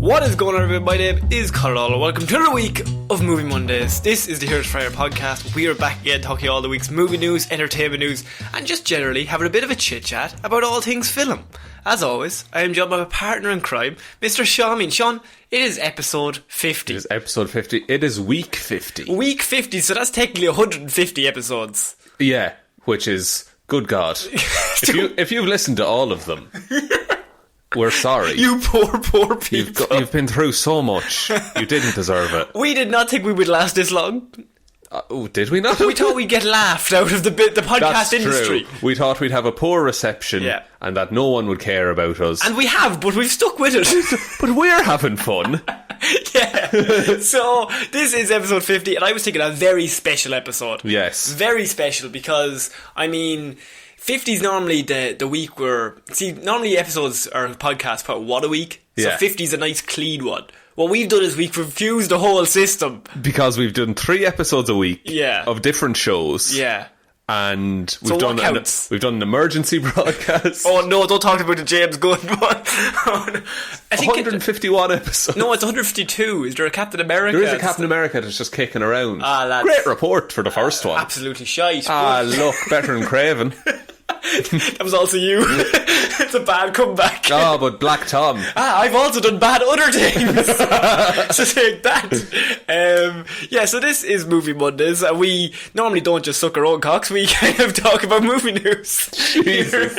What is going on, everybody? My name is Colorado. Welcome to another week of Movie Mondays. This is the Heroes Fire podcast. We are back again talking all the week's movie news, entertainment news, and just generally having a bit of a chit-chat about all things film. As always, I am joined by my partner in crime, Mr. Sean. Sean, it is episode 50. It is episode 50. It is week 50. Week 50, so that's technically 150 episodes. Yeah, which is, good God. If you've listened to all of them... We're sorry. You poor people. You've been through so much. You didn't deserve it. We did not think we would last this long. Did we not? We thought we'd get laughed out of the podcast That's industry. True. We thought we'd have a poor reception and that no one would care about us. And we have, but we've stuck with it. But we're having fun. Yeah. So, this is episode 50, and I was thinking a very special episode. Yes. Very special because, 50 is normally the week where... See, normally episodes or podcasts put what a week? So 50 is a nice clean one. What we've done is we've confused the whole system. Because we've done 3 episodes a week of different shows. Yeah. And we've done an emergency broadcast. Oh no, don't talk about the James Gunn one. I think 151 episodes. No, it's 152. Is there a Captain America? There is a Captain America that's just kicking around. Lads. Great report for the first one. Absolutely shite. Look, better than Craven. That was also you. It's a bad comeback. Oh, but Black Tom. I've also done bad other things. So take that. So this is Movie Mondays. We normally don't just suck our own cocks. We kind of talk about movie news. Jesus.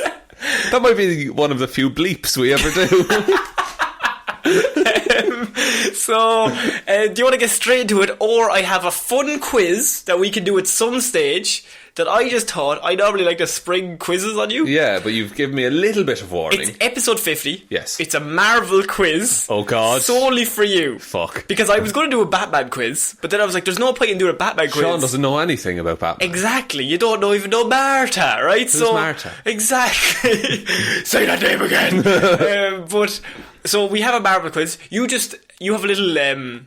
That might be one of the few bleeps we ever do. Do you want to get straight into it, or I have a fun quiz that we can do at some stage that I just thought I normally like to spring quizzes on you. Yeah, but you've given me a little bit of warning. It's episode 50. Yes. It's a Marvel quiz. Oh God. Solely for you. Fuck. Because I was going to do a Batman quiz, but then I was like, there's no point in doing a Batman quiz. Sean doesn't know anything about Batman. Exactly. You don't even know Marta, right? Who's Marta? Exactly. Say that name again. So we have a Marvel quiz. You have a little,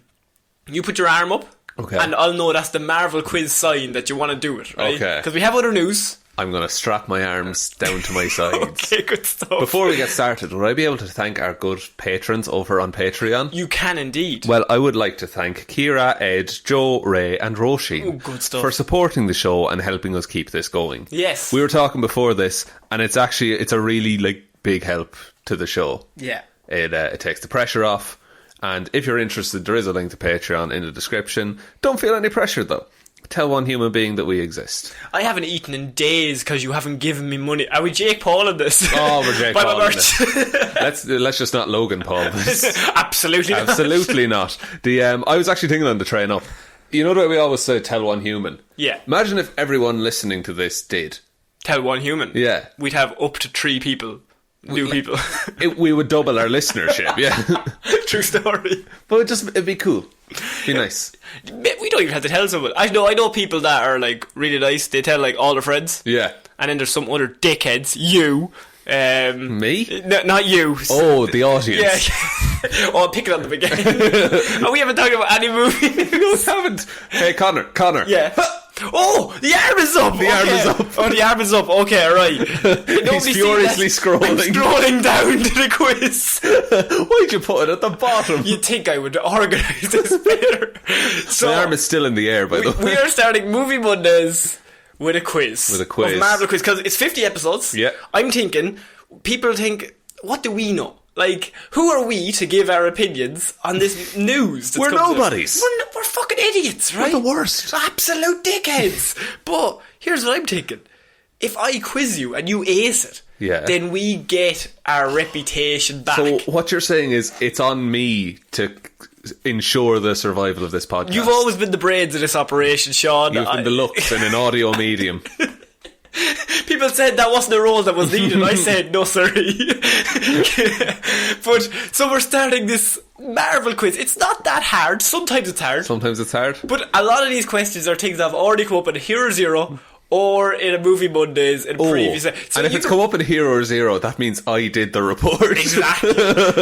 you put your arm up. Okay. And I'll know that's the Marvel quiz sign that you want to do it, right? Okay. Because we have other news. I'm going to strap my arms down to my sides. Okay, good stuff. Before we get started, would I be able to thank our good patrons over on Patreon? You can indeed. Well, I would like to thank Kira, Ed, Joe, Ray and Roisin. Oh, good stuff. For supporting the show and helping us keep this going. Yes. We were talking before this, and it's a really big help to the show. Yeah. It takes the pressure off. And if you're interested, there is a link to Patreon in the description. Don't feel any pressure, though. Tell one human being that we exist. I haven't eaten in days because you haven't given me money. Are we Jake Paul in this? Oh, we're Jake Paul in this. Let's just not Logan Paul this. Absolutely not. Absolutely not. I was actually thinking on the train up. You know the way we always say, tell one human? Yeah. Imagine if everyone listening to this did. Tell one human? Yeah. We'd have up to 3 people. New people. We would double our listenership, yeah. True story. But it'd be cool. Be nice. We don't even have to tell someone. I know people that are like really nice. They tell like all their friends. Yeah. And then there's some other dickheads. You. Me? No, not you. Oh, the audience. Yeah. Oh, I'm picking on them again. Oh, we haven't talked about any movie. No, we haven't. Hey, Connor. Yeah. Oh, the arm is up. The arm is up. Oh, the arm is up. Okay, right. He's furiously scrolling. I'm scrolling down to the quiz. Why'd you put it at the bottom? You'd think I would organise this better. So, my arm is still in the air, by the way. We are starting Movie Mondays with a quiz. With a quiz. Of Marvel quiz, because it's 50 episodes. Yeah. I'm thinking, people think, what do we know? Like, who are we to give our opinions on this news? We're nobodies. We're fucking idiots, right? We're the worst. Absolute dickheads. But here's what I'm thinking. If I quiz you and you ace it, then we get our reputation back. So what you're saying is it's on me to ensure the survival of this podcast. You've always been the brains of this operation, Sean. You've been the looks in an audio medium. People said that wasn't a role that was needed. I said no, sorry. But so we're starting this Marvel quiz. It's not that hard. Sometimes it's hard. But a lot of these questions are things that have already come up in Hero Zero or in a Movie Mondays in previous. So and if it's come up in Hero Zero, that means I did the report. Exactly.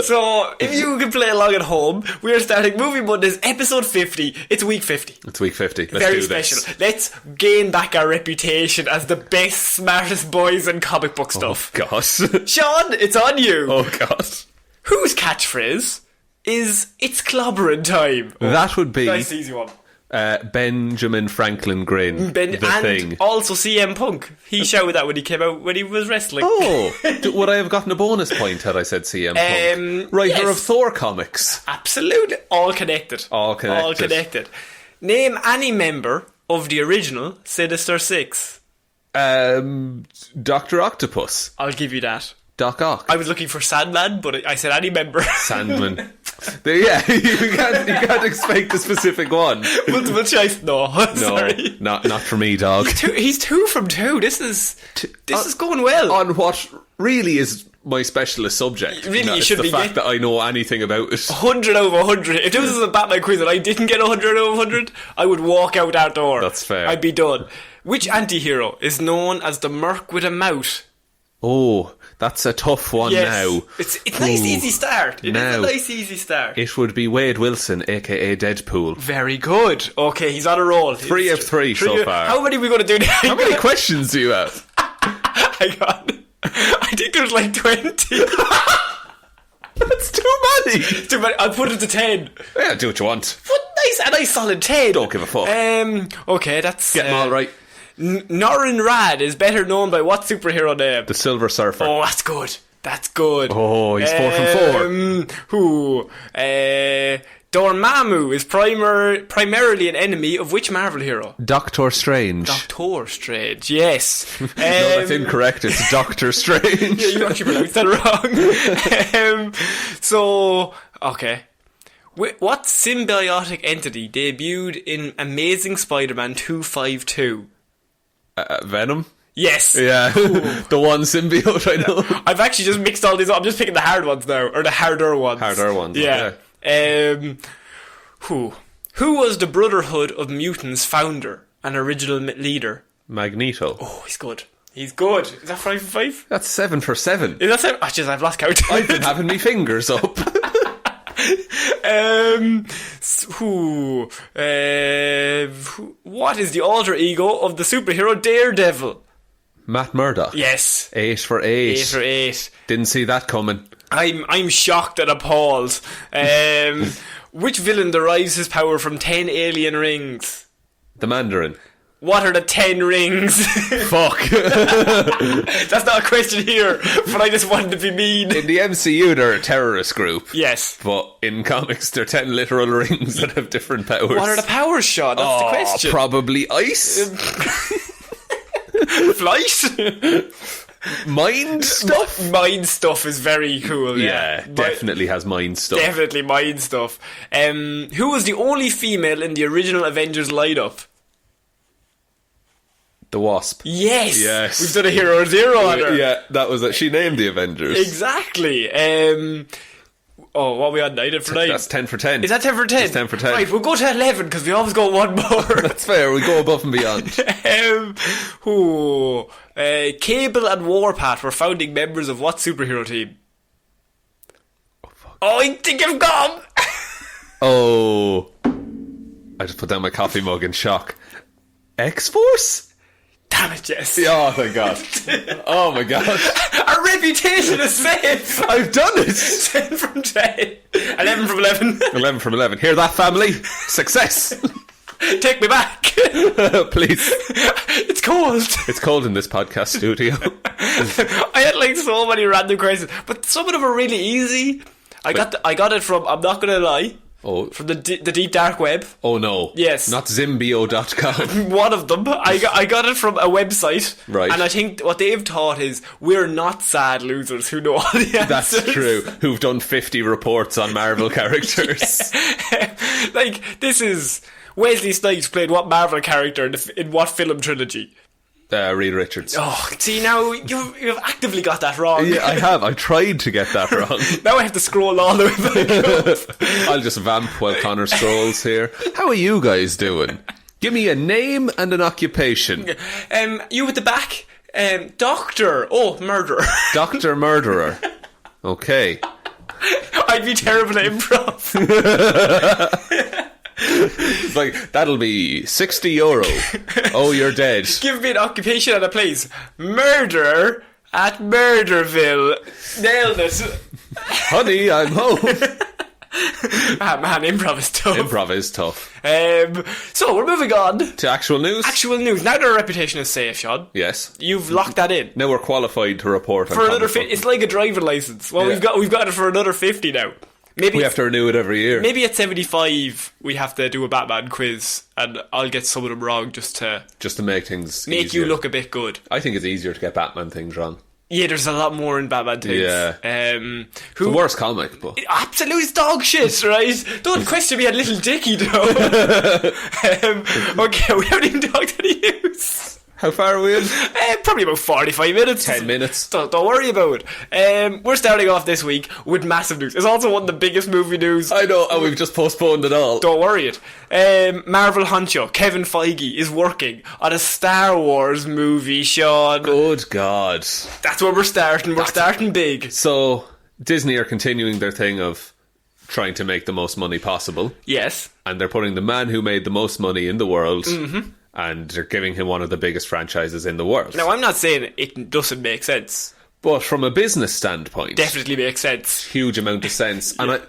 So if you can play along at home, we are starting Movie Mondays episode 50. It's week 50. It's week 50. Let's Very do special. This. Let's gain back our reputation as the best, smartest boys in comic book stuff. Oh, gosh. Sean, it's on you. Oh, gosh. Whose catchphrase is It's Clobbering Time. That would be Nice easy one. Benjamin Franklin Grin, the Thing. Also CM Punk. He shouted that when he came out when he was wrestling. Oh, would I have gotten a bonus point had I said CM Punk? Writer yes. of Thor comics. Absolutely. All connected. All connected. Name any member of the original Sinister Six. Dr. Octopus. I'll give you that. Doc Ock. I was looking for Sandman, but I said any member. Sandman. Yeah, you can't expect a specific one. Multiple choice, no. Sorry. Not for me, dog. He's 2 from 2. This is going well. On what really is my specialist subject. Really, you should the be fact that I know anything about it. 100 over 100. If this was a Batman quiz and I didn't get 100 over 100, I would walk out that door. That's fair. I'd be done. Which anti-hero is known as the Merc with a Mouth? Oh, that's a tough one now. It's a nice easy start. It is a nice easy start. It would be Wade Wilson, aka Deadpool. Very good. Okay, he's on a roll. 3 of 3 so far. How many are we going to do now? How many questions do you have? Hang on. I think there's like 20. That's too many. Too many. I'll put it to 10. Yeah, do what you want. What a nice solid 10. Don't give a fuck. Okay, that's... Get them all right. Norrin Rad is better known by what superhero name? The Silver Surfer. Oh, that's good. That's good. Oh, he's 4 from 4. Who? Dormammu is primarily an enemy of which Marvel hero? Doctor Strange. Doctor Strange, yes. No, that's incorrect. It's Doctor Strange. Yeah, you actually pronounced that wrong. So, okay. What symbiotic entity debuted in Amazing Spider-Man 252? Venom? Yes. Yeah. The one symbiote I know. I've actually just mixed all these up. I'm just picking the hard ones now. Or the harder ones. Harder ones, yeah. Okay. Who was the Brotherhood of Mutants founder and original leader? Magneto. Oh, he's good. He's good. Is that 5 for 5? That's 7 for 7. Is that 7? Oh, jeez, I've lost count. I've been having me fingers up. What is the alter ego of the superhero Daredevil? Matt Murdock. Yes. 8 for 8. 8 for 8. Didn't see that coming. I'm shocked and appalled. Which villain derives his power from 10 alien rings? The Mandarin. What are the 10 rings? Fuck. That's not a question here, but I just wanted to be mean. In the MCU, they're a terrorist group. Yes. But in comics, they're 10 literal rings that have different powers. What are the powers, Sean? That's the question. Probably ice. Flight? Mind stuff? Mind stuff is very cool, yeah. Definitely has mind stuff. Definitely mind stuff. Who was the only female in the original Avengers lineup? The Wasp. Yes. We've done a Hero Zero on her. Yeah, that was it. She named the Avengers. Exactly. What are we on? 9 for 9? That's 10 for 10. Is that 10 for 10? It's 10 for 10. Right, we'll go to 11 because we always go one more. That's fair. We go above and beyond. Cable and Warpath were founding members of what superhero team? Oh, fuck. Oh, I think I've gone. Oh. I just put down my coffee mug in shock. X-Force? Damn it, Jess. Oh my god. Oh my god. Our reputation is safe. I've done it. 10 from 10. 11 from 11. 11 from 11. Hear that, family? Success. Take me back. Please. It's cold. It's cold in this podcast studio. I had like so many random questions, but some of them are really easy. I got it from, I'm not going to lie, from the deep dark web. Oh no. Yes. Not Zimbio.com. One of them. I got it from a website. Right. And I think what they've taught is we're not sad losers who know all the answers. That's true. Who've done 50 reports on Marvel characters. Like, this is Wesley Snipes played what Marvel character in what film trilogy? Reed Richards. Oh, see, now you've actively got that wrong. Yeah, I have. I tried to get that wrong. Now I have to scroll all the way back up. I'll just vamp while Connor scrolls here. How are you guys doing? Give me a name and an occupation. You at the back. Doctor. Oh, murderer. Doctor Murderer. Okay. I'd be terrible at improv. It's like, that'll be €60. Oh, you're dead. Give me an occupation and a place. Murderer at Murderville. Nailed it. Honey, I'm home. Man, improv is tough. Improv is tough. So we're moving on To actual news? actual news. Now that our reputation is safe, Sean, Yes. you've locked that in Now we're qualified to report on for another. comic book. It's like a driving license. Well, Yeah. we've got it for another 50 now. Maybe We have to renew it every year. maybe at 75 we have to do a Batman quiz, and I'll get some of them wrong just to make things make easier. you look a bit good. I think it's easier to get Batman things wrong. Yeah, there's a lot more in Batman things. Yeah. The The worst comic, but absolute dog shit, right? Don't question me on Little Dicky, though. Okay, we haven't even talked any news. how far are we in? Probably about 45 minutes. 10 minutes. Don't worry about it. We're starting off this week with massive news. It's also one of the biggest movie news. I know, and we've just postponed it all. Don't worry it. Marvel honcho Kevin Feige is working on a Star Wars movie, Sean. Good God. That's where we're starting. We're starting big. So, Disney are continuing their thing of trying to make the most money possible. Yes. And they're putting the man who made the most money in the world, and they're giving him one of the biggest franchises in the world. Now, I'm not saying it doesn't make sense. But from a business standpoint, Definitely makes sense. huge amount of sense. And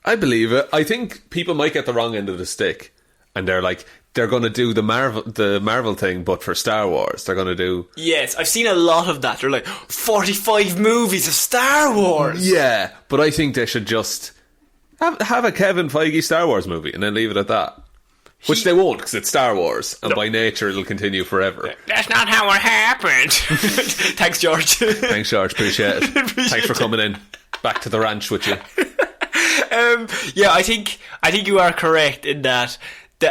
I believe it. I think people might get the wrong end of the stick, and they're like, they're going to do the Marvel thing, but for Star Wars. They're going to do... Yes, I've seen a lot of that. They're like, 45 movies of Star Wars. Yeah, but I think they should just have a Kevin Feige Star Wars movie and then leave it at that. Which they won't, because it's Star Wars, and by nature it'll continue forever. That's not how it happened. Thanks, George. Thanks, George. Appreciate it. Thanks for coming in. Back to the ranch with you. Yeah, I think you are correct in that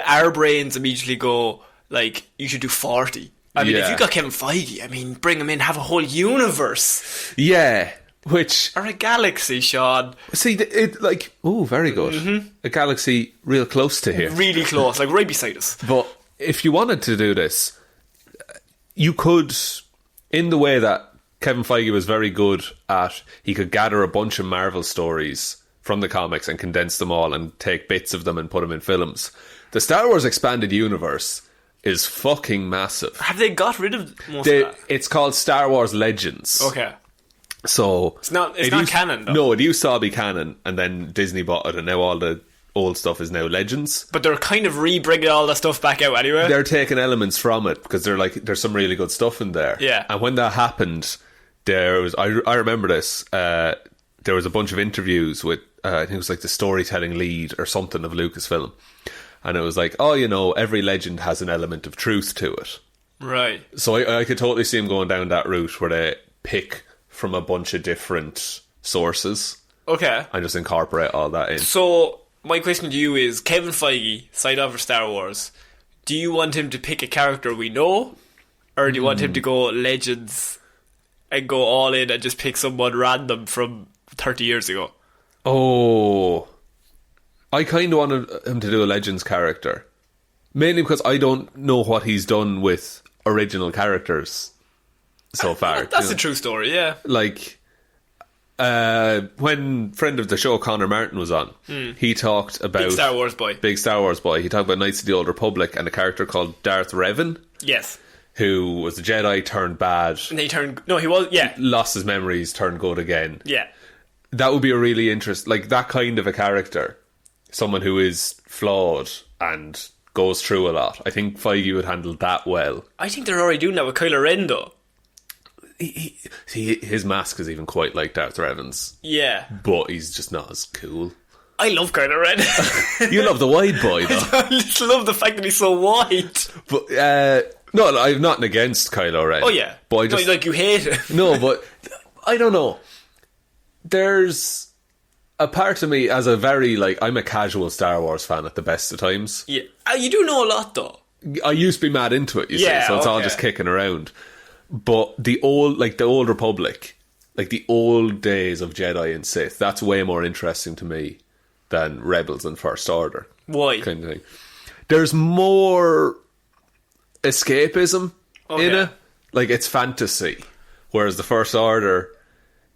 our brains immediately go, like, you should do 40. I mean, if Yeah. you got Kevin Feige, I mean, bring him in, have a whole universe. Yeah, which... Or a galaxy, Sean. See, very good. A galaxy real close to here. Really close, like right beside us. But if you wanted to do this, you could, in the way that Kevin Feige was very good at, he could gather a bunch of Marvel stories from the comics and condense them all and take bits of them and put them in films. The Star Wars Expanded Universe is fucking massive. Have they got rid of most of that? It's called Star Wars Legends. Okay. So It's not used- canon, though. No, it used to all be canon, and then Disney bought it, and now all the old stuff is now Legends. But they're kind of re-bringing all the stuff back out anyway. They're taking elements from it because they're like, there's some really good stuff in there. Yeah. And when that happened, there was I remember this. There was a bunch of interviews with I think it was like the storytelling lead or something of Lucasfilm, and it was like, oh, every legend has an element of truth to it. Right. So I could totally see him going down that route where they pick from a bunch of different sources Okay. and just incorporate all that in. So, my question to you is, Kevin Feige, signed on for Star Wars, do you want him to pick a character we know? Or do you want him to go Legends and go all in and just pick someone random from 30 years ago? Oh, I kind of wanted him to do a Legends character. Mainly because I don't know what he's done with original characters so far. That's a true story, yeah. Like, when friend of the show Connor Martin was on, he talked about... Big Star Wars boy. Big Star Wars boy. He talked about Knights of the Old Republic and a character called Darth Revan, Yes. who was a Jedi, turned bad, And he turned... No, he was... Yeah. lost his memories, turned good again. Yeah. That would be a really interesting... Like, that kind of a character. Someone who is flawed and goes through a lot. I think Feige would handle that well. I think they're already doing that with Kylo Ren, though. See, his mask is even quite like Darth Revan's, Yeah. but he's just not as cool. I love Kylo Ren. You love the wide boy, though. I just love the fact that he's so white. But, no, I've nothing against Kylo Ren. Oh, yeah. But I just... No, like, you hate him. No, but I don't know. There's a part of me as a very, I'm a casual Star Wars fan at the best of times. Yeah. You do know a lot, though. I used to be mad into it, you see, so it's all okay. just kicking around. But the old Republic, like the old days of Jedi and Sith, that's way more interesting to me than Rebels and First Order. Why? Kind of thing. There's more escapism in it. Like, it's fantasy. Whereas the First Order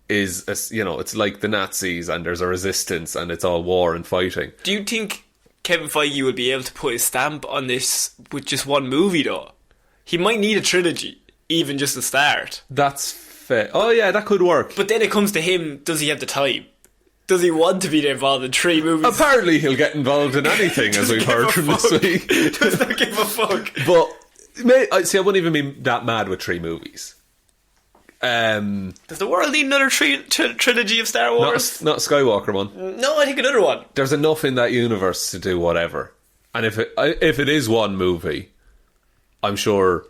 is, it's like the Nazis and there's a resistance and it's all war and fighting. Do you think Kevin Feige will be able to put his stamp on this with just one movie, though? He might need a trilogy, even just to start. That's fair. Oh, yeah, that could work. But then it comes to him, does he have the time? Does he want to be involved in 3 movies? Apparently he'll get involved in anything, as we've heard from this week. Does not give a fuck. But, I wouldn't even be that mad with 3 movies. Does the world need another trilogy of Star Wars? Not a Skywalker one. No, I think another one. There's enough in that universe to do whatever. And if it is one movie, I'm sure,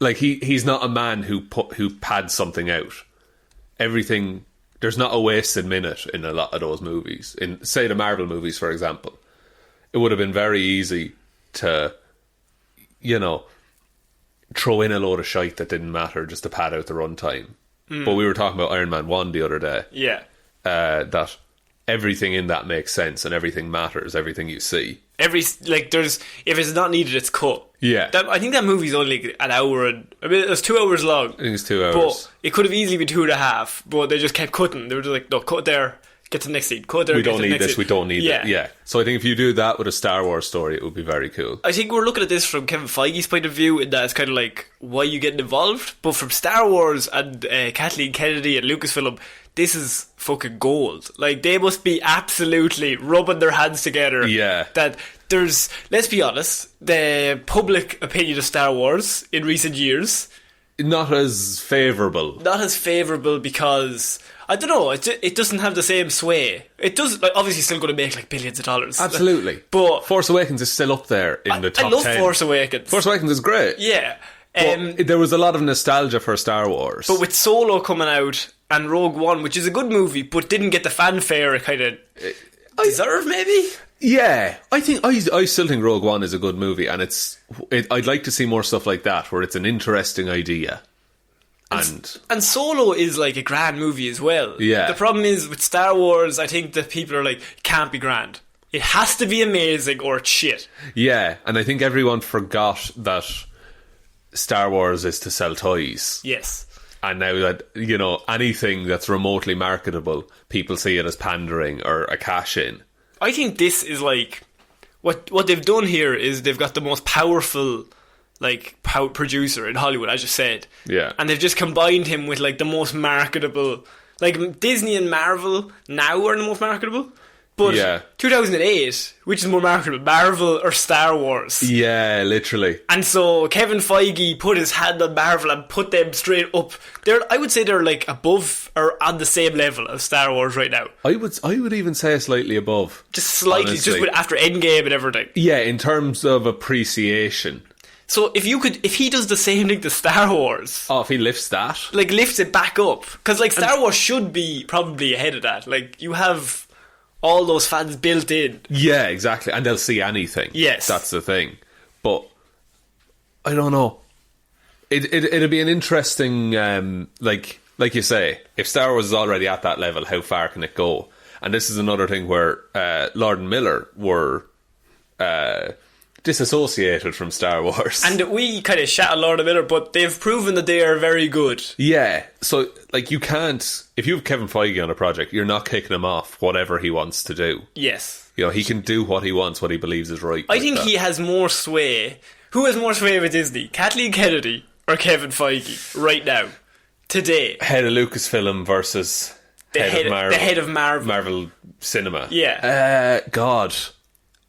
like, he's not a man who pads something out. Everything, there's not a wasted minute in a lot of those movies. In, say, the Marvel movies, for example, it would have been very easy to, throw in a load of shite that didn't matter just to pad out the runtime. But we were talking about Iron Man 1 the other day. Yeah. That everything in that makes sense and everything matters, everything you see. If it's not needed, it's cut. Yeah. I think that movie's only an hour it was 2 hours long. I think it's 2 hours. But it could have easily been 2.5, but they just kept cutting. They were just like, no, cut there, get to the next scene, cut there, we get don't to the need next this, scene. we don't need it. Yeah. So I think if you do that with a Star Wars story, it would be very cool. I think we're looking at this from Kevin Feige's point of view, in that it's kind of like, why are you getting involved? But from Star Wars and Kathleen Kennedy and Lucasfilm, this is fucking gold. Like, they must be absolutely rubbing their hands together. Yeah. That there's, let's be honest, the public opinion of Star Wars in recent years, Not as favourable. not as favourable because, I don't know, it doesn't have the same sway. It does, like, obviously still going to make like billions of dollars. Absolutely. But Force Awakens is still up there in the top 10. I love Force Awakens. Force Awakens is great. Yeah. But there was a lot of nostalgia for Star Wars. But with Solo coming out and Rogue One, which is a good movie, but didn't get the fanfare it kind of deserved, maybe? Yeah, I still think Rogue One is a good movie, and I'd like to see more stuff like that, where it's an interesting idea. And Solo is like a grand movie as well. Yeah. The problem is with Star Wars, I think that people are like, can't be grand. It has to be amazing or it's shit. Yeah, and I think everyone forgot that Star Wars is to sell toys. Yes. And now that, anything that's remotely marketable, people see it as pandering or a cash-in. I think this is like, what they've done here is they've got the most powerful, like, producer in Hollywood, as you said. Yeah. And they've just combined him with like the most marketable, like Disney and Marvel now are the most marketable. But Yeah. 2008, which is more marketable, Marvel or Star Wars? Yeah, literally. And so Kevin Feige put his hand on Marvel and put them straight up. I would say they're like above or on the same level as Star Wars right now. I would even say slightly above. Just slightly, honestly. just after Endgame and everything. Yeah, in terms of appreciation. So if he does the same thing to Star Wars, Oh, if he lifts that. like lifts it back up, because like Star Wars should be probably ahead of that. Like you have all those fans built in. Yeah, exactly. And they'll see anything. Yes. That's the thing. But I don't know. It'd be an interesting, like you say, if Star Wars is already at that level, how far can it go? And this is another thing where Lord and Miller were disassociated from Star Wars. And we kind of shat on Lord of Miller, but they've proven that they are very good. Yeah, so like you can't, if you have Kevin Feige on a project, you're not kicking him off whatever he wants to do. Yes. He can do what he wants, what he believes is right. I think he has more sway. Who has more sway with Disney? Kathleen Kennedy or Kevin Feige right now? Today. Head of Lucasfilm versus The head of Marvel. Marvel Cinema. Yeah. God.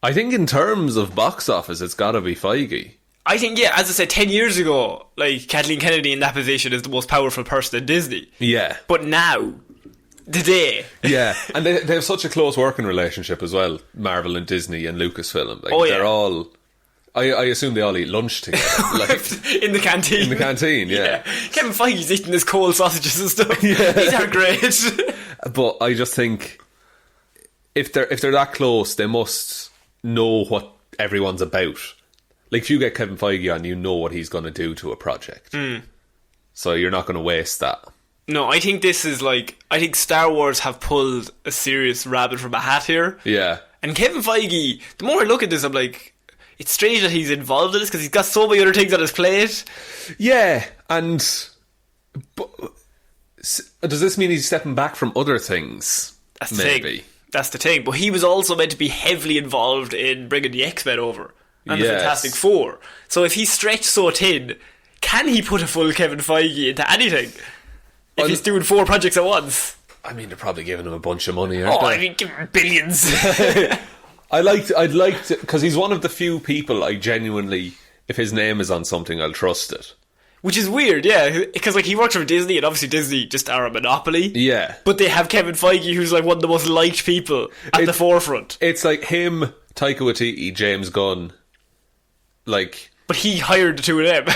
I think in terms of box office, it's got to be Feige. I think, yeah, as I said, 10 years ago, like, Kathleen Kennedy in that position is the most powerful person in Disney. Yeah. But now, today... Yeah, and they have such a close working relationship as well, Marvel and Disney and Lucasfilm. Like, yeah. They're all... I assume they all eat lunch together. Like, in the canteen. in the canteen, yeah. Kevin Feige's eating his cold sausages and stuff. Yeah. These are great. But I just think if they're that close, they must know what everyone's about. Like, if you get Kevin Feige on, you know what he's going to do to a project. So you're not going to waste that. No, I think this is like... I think Star Wars have pulled a serious rabbit from a hat here. Yeah. And Kevin Feige, the more I look at this, I'm like... It's strange that he's involved in this because he's got so many other things on his plate. Yeah, and... But, does this mean he's stepping back from other things? That's the Maybe. thing. That's the thing. But he was also meant to be heavily involved in bringing the X-Men over. And the Yes. Fantastic Four. So if he's stretched so thin, can he put a full Kevin Feige into anything? If he's doing 4 projects at once? I mean, they're probably giving him a bunch of money, Oh, aren't I they? mean, give him billions. I'd like to, because he's one of the few people I genuinely, if his name is on something, I'll trust it. Which is weird, yeah, because like he works for Disney, and obviously Disney just are a monopoly. Yeah. But they have Kevin Feige, who's like one of the most liked people at the forefront. It's like him, Taika Waititi, James Gunn, like... But he hired the two of them.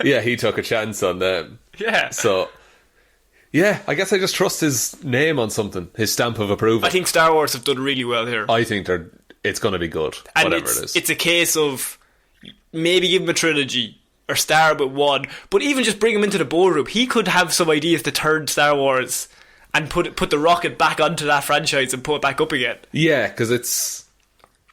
Yeah, he took a chance on them. Yeah. So, yeah, I guess I just trust his name on something, his stamp of approval. I think Star Wars have done really well here. I think it's going to be good, And whatever it is. It's a case of maybe give him a trilogy or start with one, but even just bring him into the boardroom. He could have some ideas to turn Star Wars and put the rocket back onto that franchise and put it back up again. Yeah, because it's...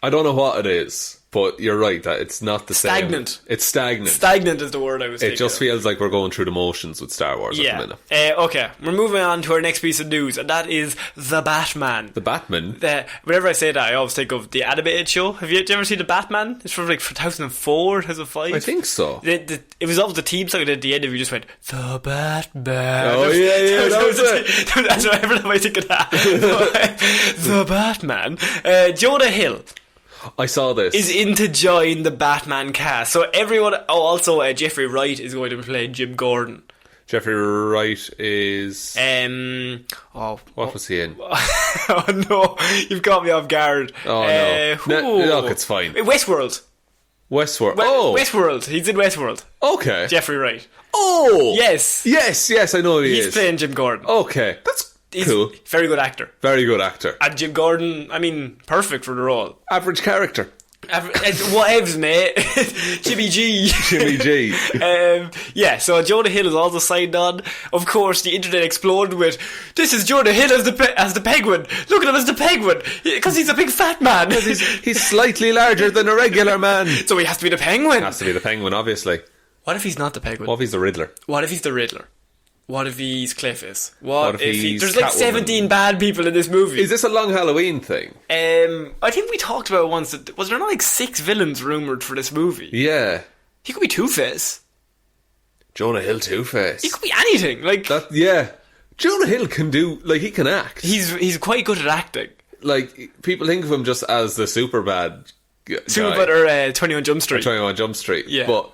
I don't know what it is, but you're right that it's not the Stagnant. same. It's stagnant. Stagnant is the word I was thinking It just of. feels like we're going through the motions with Star Wars at the minute. Okay, we're moving on to our next piece of news, and that is The Batman. The Batman? Whenever I say that, I always think of the animated show. Have you ever seen The Batman? It's from like 2004, 2005. I think so. It was always the team song, and at the end of it, you just went, The Batman. Oh, yeah, that was it. That's what every time I think of that. The Batman. Jonah Hill I saw this. is in to join the Batman cast. So everyone... Oh, also, Jeffrey Wright is going to be playing Jim Gordon. Jeffrey Wright is... What was he in? Oh no, you've got me off guard. Oh no. Look, it's fine. Westworld. Westworld. Westworld. He's in Westworld. Okay. Jeffrey Wright. Oh! Yes. Yes, I know who he is. He's playing Jim Gordon. Okay, that's He's cool. very good actor. Very good actor. And Jim Gordon, I mean, perfect for the role. Average character. Whatevs, mate. Jimmy G. Jimmy G. Yeah, so Jonah Hill is also signed on. Of course, the internet exploded with, this is Jonah Hill as the Penguin. Look at him as the Penguin. Because he's a big fat man. He's slightly larger than a regular man. So he has to be the Penguin. Has to be the Penguin, obviously. What if he's not the Penguin? What if he's the Riddler? What if he's the Riddler? What if he's Cletus? What if he's there's like Catwoman? 17 bad people in this movie. Is this a long Halloween thing? I think we talked about it once. Was there not like 6 villains rumoured for this movie? Yeah. He could be Two-Face. Jonah Hill Two-Face. He could be anything. Like Yeah. Jonah Hill can do... Like, he can act. he's quite good at acting. Like, people think of him just as the Superbad guy. Superbad or 21 Jump Street. 21 Jump Street. Yeah. But,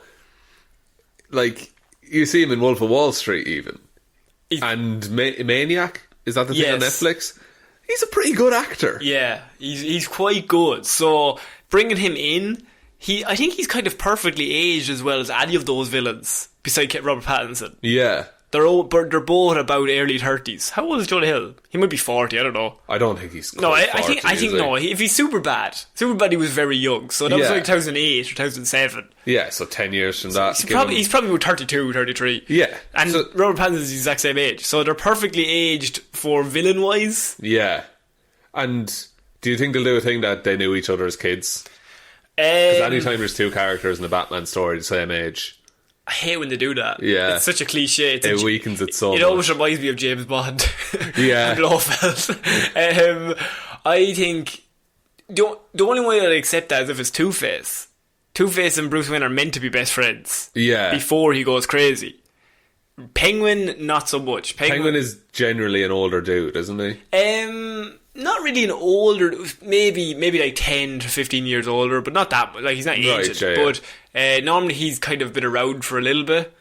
like, you see him in Wolf of Wall Street, even. And Maniac? Is that the thing on Yes. Netflix? He's a pretty good actor. Yeah, he's quite good. So bringing him in, I think he's kind of perfectly aged as well as any of those villains beside Robert Pattinson. Yeah. They're both about early 30s. How old is Jonah Hill? He might be 40. I don't know. I don't think he's No, quite I think 40, no. is he? If he's Superbad, he was very young. So that was Yeah. like 2008 or 2007. Yeah, so 10 years from that. He's probably about 32, 33. Yeah. And So- Robert Pattinson's the exact same age. So they're perfectly aged for villain-wise. Yeah. And do you think they'll do a thing that they knew each other as kids? Because anytime there's two characters in a Batman story the same age, I hate when they do that. Yeah. It's such a cliche. it weakens it so It much. always reminds me of James Bond. Yeah. And Blofeld. I think the only way I'd accept that is if it's Two-Face. Two-Face and Bruce Wayne are meant to be best friends. Yeah. Before he goes crazy. Penguin, not so much. Penguin is generally an older dude, isn't he? Not really an older, maybe like 10 to 15 years older, but not that much. Like, he's not aged. yeah, yeah. But normally he's kind of been around for a little bit.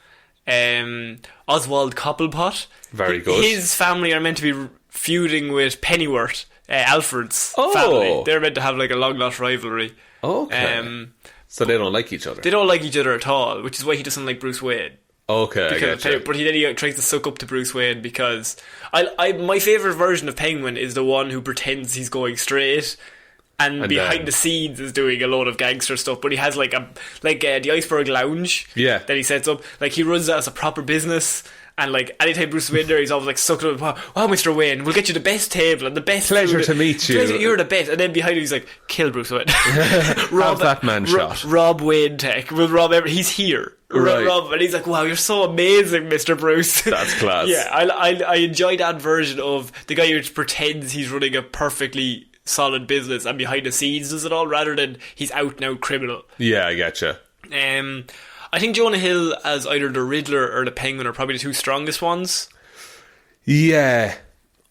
Oswald Cobblepot. Very good. His family are meant to be feuding with Pennyworth, Alfred's Oh. family. They're meant to have like a long lost rivalry. Okay. So they don't like each other. They don't like each other at all, which is why he doesn't like Bruce Wayne. Okay, I Because get you. but then he tries to suck up to Bruce Wayne because my favourite version of Penguin is the one who pretends he's going straight and behind then- the scenes is doing a load of gangster stuff, but he has like the Iceberg Lounge that he sets up. Like, he runs that as a proper business. And like, anytime Bruce Wayne there, he's always like sucking up, wow, Mr. Wayne, we'll get you the best table and the best Pleasure food. to meet you. Pleasure, you're the best. And then behind him, he's like, kill Bruce Wayne. Have that man shot. Rob Wayne Tech. We'll rob he's here. Right. Rob, and he's like, wow, you're so amazing, Mr. Bruce. That's class. Yeah, I enjoy that version of the guy who just pretends he's running a perfectly solid business and behind the scenes does it all, rather than he's out and out criminal. Yeah, I get you. I think Jonah Hill as either the Riddler or the Penguin are probably the two strongest ones. Yeah.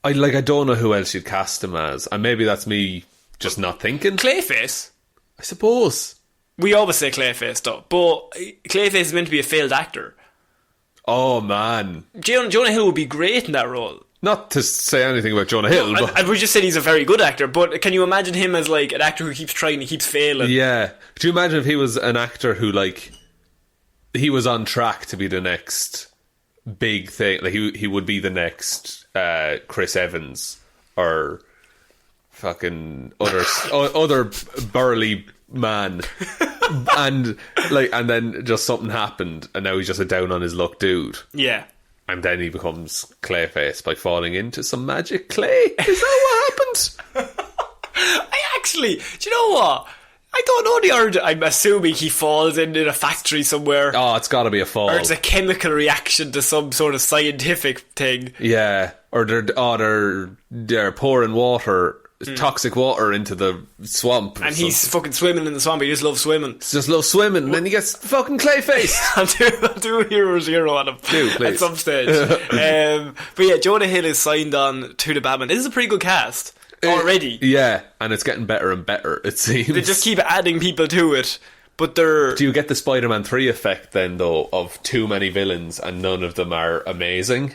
I don't know who else you'd cast him as, and maybe that's me just not thinking. Clayface. I suppose. We always say Clayface, though, but Clayface is meant to be a failed actor. Oh man, Jonah Hill would be great in that role. not to say anything about Jonah Hill, but I would just say he's a very good actor. But can you imagine him as like an actor who keeps trying, he keeps failing? yeah. Do you imagine if he was an actor who like he was on track to be the next big thing? Like he would be the next Chris Evans or fucking other burly man. and then just something happened and now he's just a down on his luck dude. Yeah. And then he becomes Clayface by falling into some magic clay. Is that what happened? Do you know what? I don't know the origin. I'm assuming he falls in a factory somewhere. Oh, it's got to be a fall. Or it's a chemical reaction to some sort of scientific thing. Yeah. Or they're pouring water, toxic water into the swamp. And he's fucking swimming in the swamp. He just loves swimming. He just loves swimming, and then he gets fucking Clayface. I'll do a Hero Zero on him. Do, please. At some stage. But yeah, Jonah Hill is signed on to the Batman. This is a pretty good cast already. Yeah, and it's getting better and better, it seems. They just keep adding people to it. But they're... Do you get the Spider-Man 3 effect then, though, of too many villains and none of them are amazing?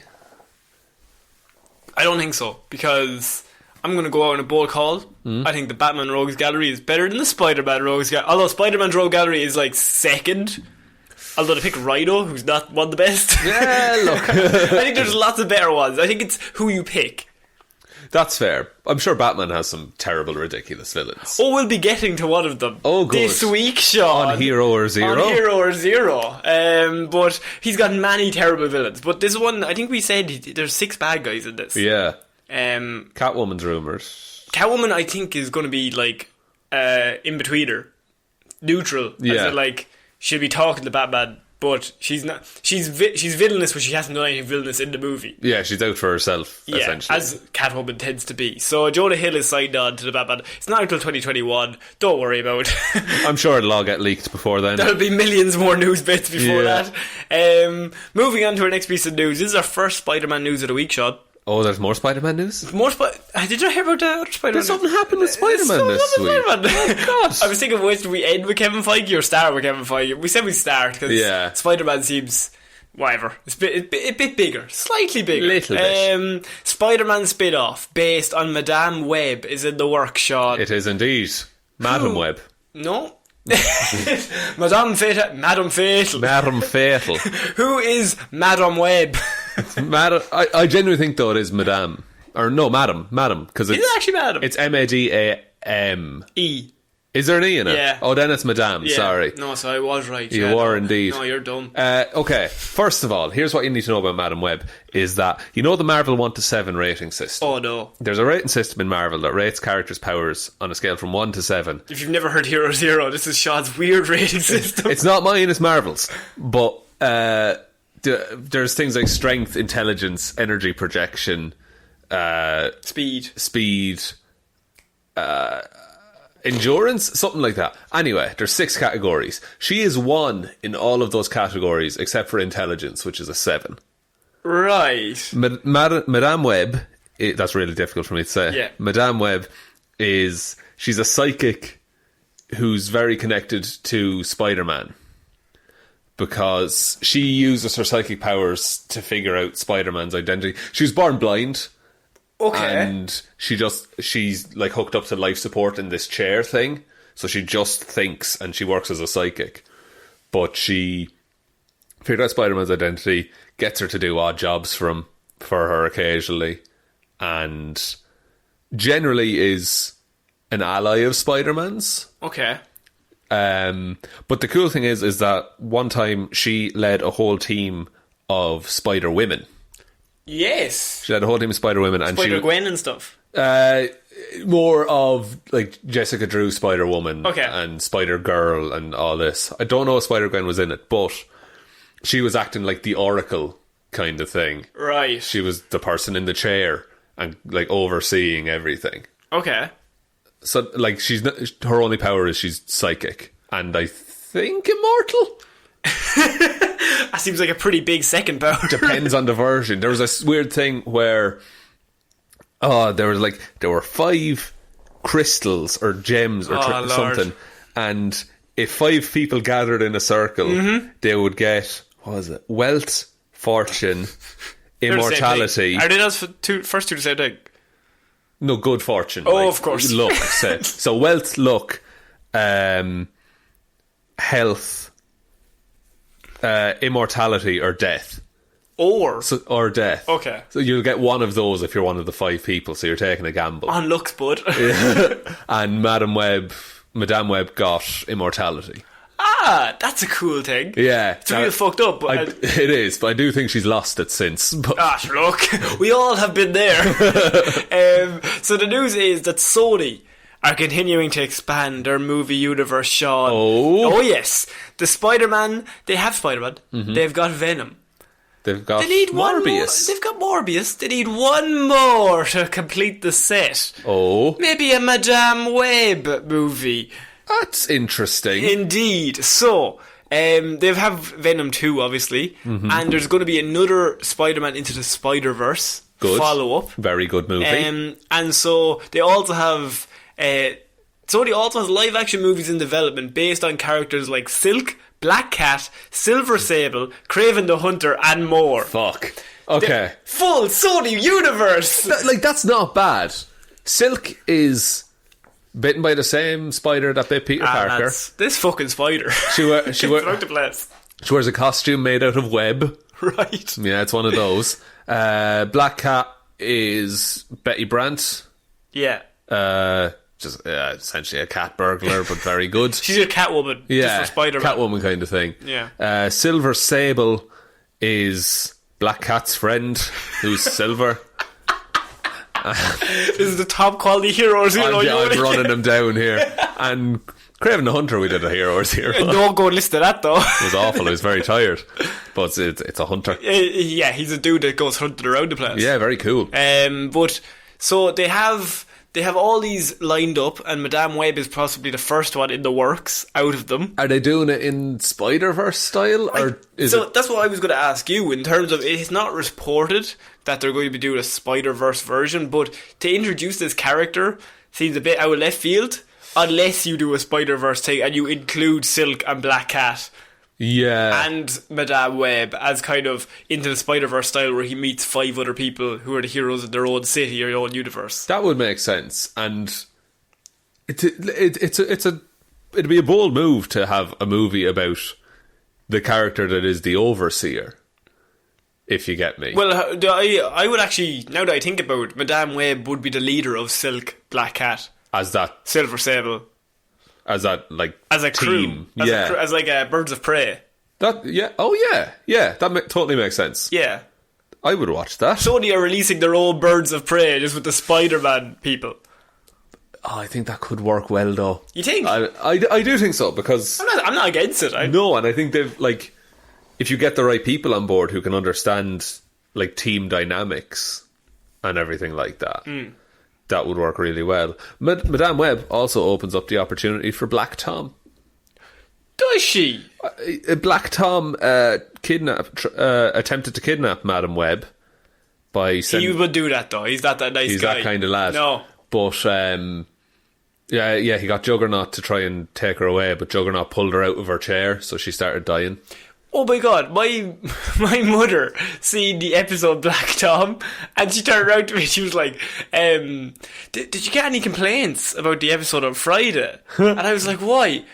I don't think so, because I'm going to go out on a bold call. I think the Batman Rogues Gallery is better than the Spider-Man Rogues Gallery. Although Spider-Man's Rogue Gallery is like second. Although they pick Rhino, who's not one of the best. Yeah, look. I think there's lots of better ones. I think it's who you pick. That's fair. I'm sure Batman has some terrible, ridiculous villains. Oh, we'll be getting to one of them. Oh, good. This week, Sean. On Hero or Zero? On Hero or Zero. But he's got many terrible villains. But this one, I think we said there's 6 bad guys in this. Yeah. Um, Catwoman's rumoured. Catwoman, I think, is going to be like in-betweener. Neutral. Yeah. As in, like, she'll be talking to Batman, but she's not. She's villainous, but she hasn't done anything villainous in the movie. Yeah, she's out for herself, essentially. As Catwoman tends to be. So Jonah Hill is signed on to the Batman. It's not until 2021. Don't worry about it. I'm sure it'll all get leaked before then. There'll be millions more news bits before Yeah. that. Moving on to our next piece of news. This is our first Spider-Man news of the week, Sean. Oh, there's more Spider-Man news? Did you hear about the other Spider-Man? There's something happened with Spider-Man this week. Oh, God. I was thinking, do we end with Kevin Feige or start with Kevin Feige? We said we'd start because Spider-Man seems whatever. It's a bit bigger, slightly bigger. Little bit. Spider-Man spin-off based on Madame Web is in the works, Sean. It is indeed. Madam Web. No. Madame Fatal. Madam Fatal. Who is Madame Web? Madam. I genuinely think though it is Madame. Or no, Madam, because Is it actually Madame? It's Madam. E. Is there an E in it? Yeah. Oh, then it's Madame. Yeah. Sorry. No, so I was right. You were indeed. No, you're dumb. Okay, first of all, here's what you need to know about Madam Web is that you know the Marvel 1 to 7 rating system. Oh no. There's a rating system in Marvel that rates characters' powers on a scale from 1 to 7. If you've never heard Hero Zero, this is Sean's weird rating system. It's not mine, it's Marvel's. But there's things like strength, intelligence, energy projection, speed, endurance, something like that. Anyway, there's 6 categories. She is 1 in all of those categories except for intelligence, which is a 7. Right. Madame Web, that's really difficult for me to say. Yeah. Madame Web she's a psychic who's very connected to Spider-Man because she uses her psychic powers to figure out Spider-Man's identity. She was born blind. Okay. And she's like hooked up to life support in this chair thing. So she just thinks and she works as a psychic. But she figured out Spider-Man's identity, gets her to do odd jobs for her occasionally, and generally is an ally of Spider-Man's. Okay. But the cool thing is that one time she led a whole team of Spider Women. Yes. She had a whole team of Spider Women, and Spider-Gwen and stuff. More of like Jessica Drew Spider Woman, Okay, and Spider Girl and all this. I don't know if Spider Gwen was in it, but she was acting like the Oracle kind of thing. Right. She was the person in the chair and like overseeing everything. Okay. So like her only power is she's psychic and I think immortal. That seems like a pretty big second power. Depends on the version. There was a weird thing where Oh, there were 5 crystals or gems or Oh, Lord. something, and if 5 people gathered in a circle, they would get, what was it? Wealth, fortune, They're the same immortality. thing. Are they not first two the same thing? No, good fortune. Oh, of course. Luck. So wealth, luck, health, immortality, or death. Or death. Okay. So you'll get one of those if you're one of the 5 people, so you're taking a gamble. On looks, bud. And Madame Web got immortality. That's a cool thing. Yeah. It's real fucked up. But it is, but I do think she's lost it since. But sure, look, we all have been there. So the news is that Sony are continuing to expand their movie universe, Sean. Oh yes. The Spider-Man, they have Spider-Man. They've got Venom. They've got They need Morbius. They've got Morbius. They need one more to complete the set. Oh. Maybe a Madame Web movie. That's interesting. Indeed. So, they have Venom 2, obviously, and there's going to be another Spider-Man Into the Spider-Verse follow-up. Very good movie. And so, they also have... Sony also has live-action movies in development based on characters like Silk, Black Cat, Silver Sable, Kraven the Hunter, and more. Fuck. Okay. The full Sony universe! That's not bad. Silk is bitten by the same spider that bit Peter Parker. This fucking spider. She Throughout the place. wears a costume made out of web. Right. Yeah, it's one of those. Black Cat is Betty Brant. Yeah. Just essentially a cat burglar, but very good. She's a Catwoman. Yeah, just for Spider-Man. Catwoman kind of thing. Yeah. Silver Sable is Black Cat's friend, who's silver. This is the top quality heroes. I'm running them down here. And Kraven the Hunter, we did a heroes here. Don't go and listen to that, though. It was awful. I was very tired. But it's a hunter. Yeah, he's a dude that goes hunting around the place. Yeah, very cool. But so they have all these lined up, and Madame Web is possibly the first one in the works out of them. Are they doing it in Spider-Verse style, or is it? That's what I was going to ask you. In terms of, it's not reported that they're going to be doing a Spider-Verse version, but to introduce this character seems a bit out of left field, unless you do a Spider-Verse thing and you include Silk and Black Cat. Yeah. And Madame Web as kind of Into the Spider-Verse style, where he meets 5 other people who are the heroes of their own city or their own universe. That would make sense, and it'd be a bold move to have a movie about the character that is the Overseer, if you get me. Well, I would actually, now that I think about it, Madame Web would be the leader of Silk, Black Cat, as that Silver Sable, as that like as a team, crew, as like Birds of Prey. That that totally makes sense. Yeah, I would watch that. Sony are releasing their own Birds of Prey just with the Spider-Man people. Oh, I think that could work well, though. You think? I do think so, because I'm not against it. No, and I think they've if you get the right people on board who can understand team dynamics and everything like that. That would work really well. Madame Web also opens up the opportunity for Black Tom. Does she? Black Tom attempted to kidnap Madame Web by He would do that, though. He's not that nice guy. He's that kind of lad. No. But, he got Juggernaut to try and take her away, but Juggernaut pulled her out of her chair, so she started dying. Oh my god, my mother seen the episode Black Tom, and she turned around to me and she was like, did you get any complaints about the episode on Friday? And I was like, why?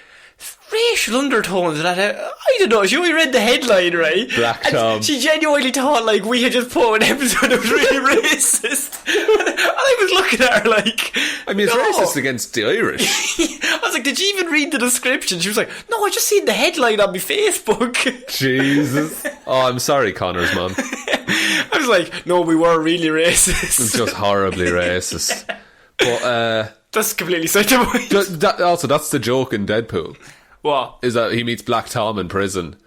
Racial undertones and that. I don't know, she only read the headline, right? Black Tom. She genuinely thought we had just put an episode that was really racist. And I was looking at her like, I mean, it's no. racist against the Irish. I was like, did you even read the description? She was like, no, I just seen the headline on my Facebook. Jesus. Oh, I'm sorry, Connor's mum. I was like, no, we were really racist. It's just horribly racist. But that's completely side the point. That's the joke in Deadpool. What? Is that he meets Black Tom in prison,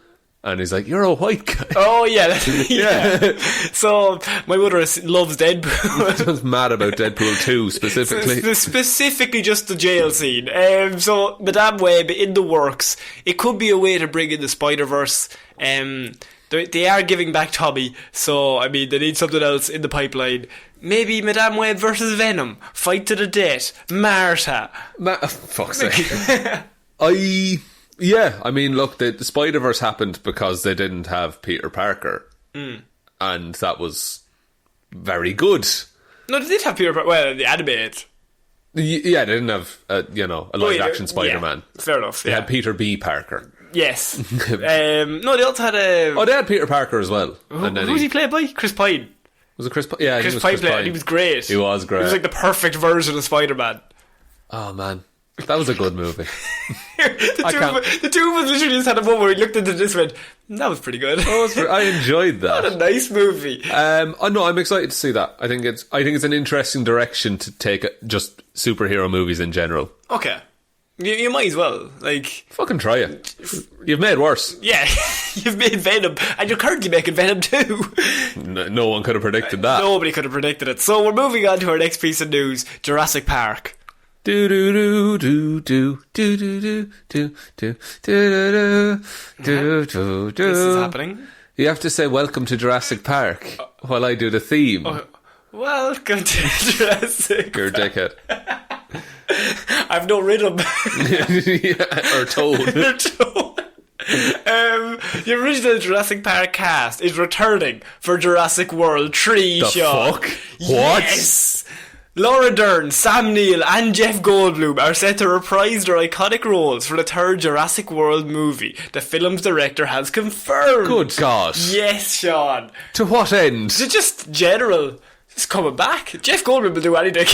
and he's like, "You're a white guy." Oh yeah, yeah. So my mother loves Deadpool. She's mad about Deadpool 2 specifically. Specifically, just the jail scene. So Madame Web in the works. It could be a way to bring in the Spider-Verse. They are giving back Tommy, so, I mean, they need something else in the pipeline. Maybe Madame Web versus Venom. Fight to the death. Martha. Fuck's sake. I mean, look, the Spider-Verse happened because they didn't have Peter Parker. And that was very good. No, they did have Peter Parker. Well, the animated. Yeah, they didn't have, a live-action Spider-Man. Yeah, fair enough, They had Peter B. Parker. Yes. No, they also had a... Oh, they had Peter Parker as well. Who was he played by? Chris Pine. Was it Chris Pine? Yeah, Chris Pine played, and he was great. He was great. He was like the perfect version of Spider-Man. Oh, man. That was a good movie. The two of us literally just had a moment where we looked into this and went, that was pretty good. I enjoyed that. What a nice movie. No, I'm excited to see that. I think it's an interesting direction to take just superhero movies in general. Okay. You might as well. Fucking try it. You've made worse. Yeah, you've made Venom, and you're currently making Venom too. No one could have predicted that. Nobody could have predicted it. So we're moving on to our next piece of news: Jurassic Park. Do do do do do do do do do do do do. This is happening. You have to say "Welcome to Jurassic Park" while I do the theme. Welcome to Jurassic. You're a dickhead. I've no rhythm. Or tone. The original Jurassic Park cast is returning for Jurassic World 3, The Sean. fuck? Yes! Laura Dern, Sam Neill and Jeff Goldblum are set to reprise their iconic roles for the third Jurassic World movie. The film's director has confirmed. Good God. Yes, Sean. To what end? Just general. Just coming back. Jeff Goldblum will do anything.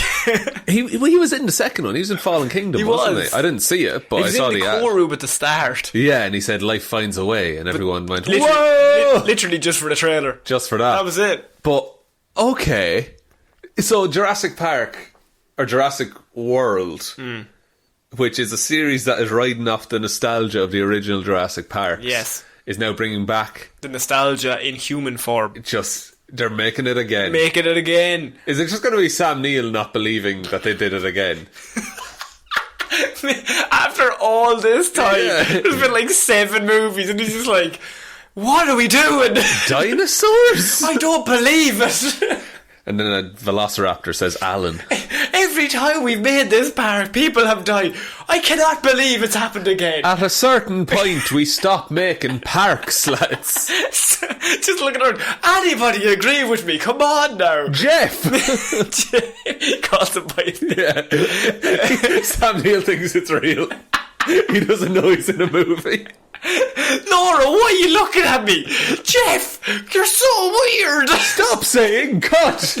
He was in the second one. He was in Fallen Kingdom, wasn't he? I didn't see it, but I saw the ad. He was in the core room at the start. Yeah, and he said life finds a way, and everyone went, whoa! Literally just for the trailer. Just for that. That was it. But, okay. So Jurassic Park, or Jurassic World, which is a series that is riding off the nostalgia of the original Jurassic Park, yes, is now bringing back the nostalgia in human form. They're making it again. Making it again. Is it just going to be Sam Neill not believing that they did it again? After all this time, there's been 7 movies, and he's just like, what are we doing? Dinosaurs? I don't believe it. And then a velociraptor says Alan. Every time we've made this park, people have died. I cannot believe it's happened again. At a certain point, we stop making parks, lads. Just looking around. Anybody agree with me? Come on now. Jeff! He calls him by his name. Yeah. Sam Neill thinks it's real. He doesn't know he's in a movie. Laura, why are you looking at me? Jeff, you're so weird. Stop saying cut.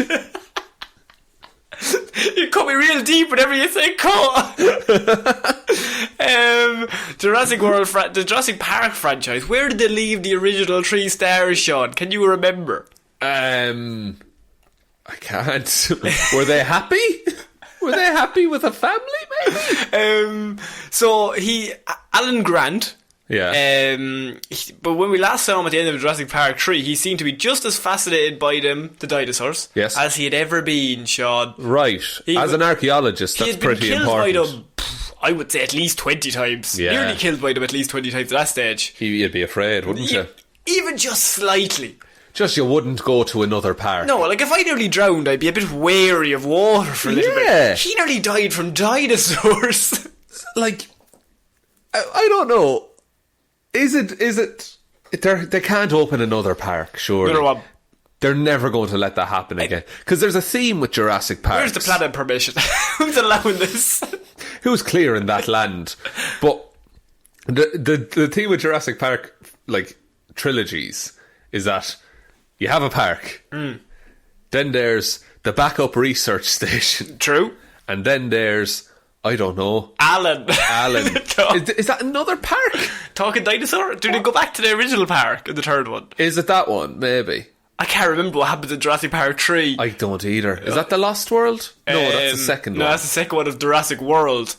You cut me real deep whenever you say cut. The Jurassic Park franchise, where did they leave the original 3 stars, Sean? Can you remember? I can't. Were they happy? Were they happy with a family, maybe? So Alan Grant. Yeah. But when we last saw him at the end of Jurassic Park 3, he seemed to be just as fascinated by them, the dinosaurs, yes, as he had ever been, Sean. Right. As an archaeologist, that's pretty important. He had been killed by them, I would say, at least 20 times. Yeah. Nearly killed by them at least 20 times at that stage. You'd be afraid, wouldn't you? Even just slightly. Just you wouldn't go to another park. No, if I nearly drowned, I'd be a bit wary of water for a little bit. He nearly died from dinosaurs. I don't know. Is it? They can't open another park, surely. No. They're never going to let that happen again. Because there's a theme with Jurassic Park. Where's the planning permission? Who's allowing this? Who's clearing that land? But the theme with Jurassic Park, trilogies, is that you have a park. Then there's the backup research station. True. And then there's, I don't know, Alan. Is that another park? Talking dinosaur? Do they go back to the original park in the third one? Is it that one? Maybe. I can't remember what happened in Jurassic Park 3. I don't either. Is that the Lost World? No, that's the second one. No, that's the second one of Jurassic World.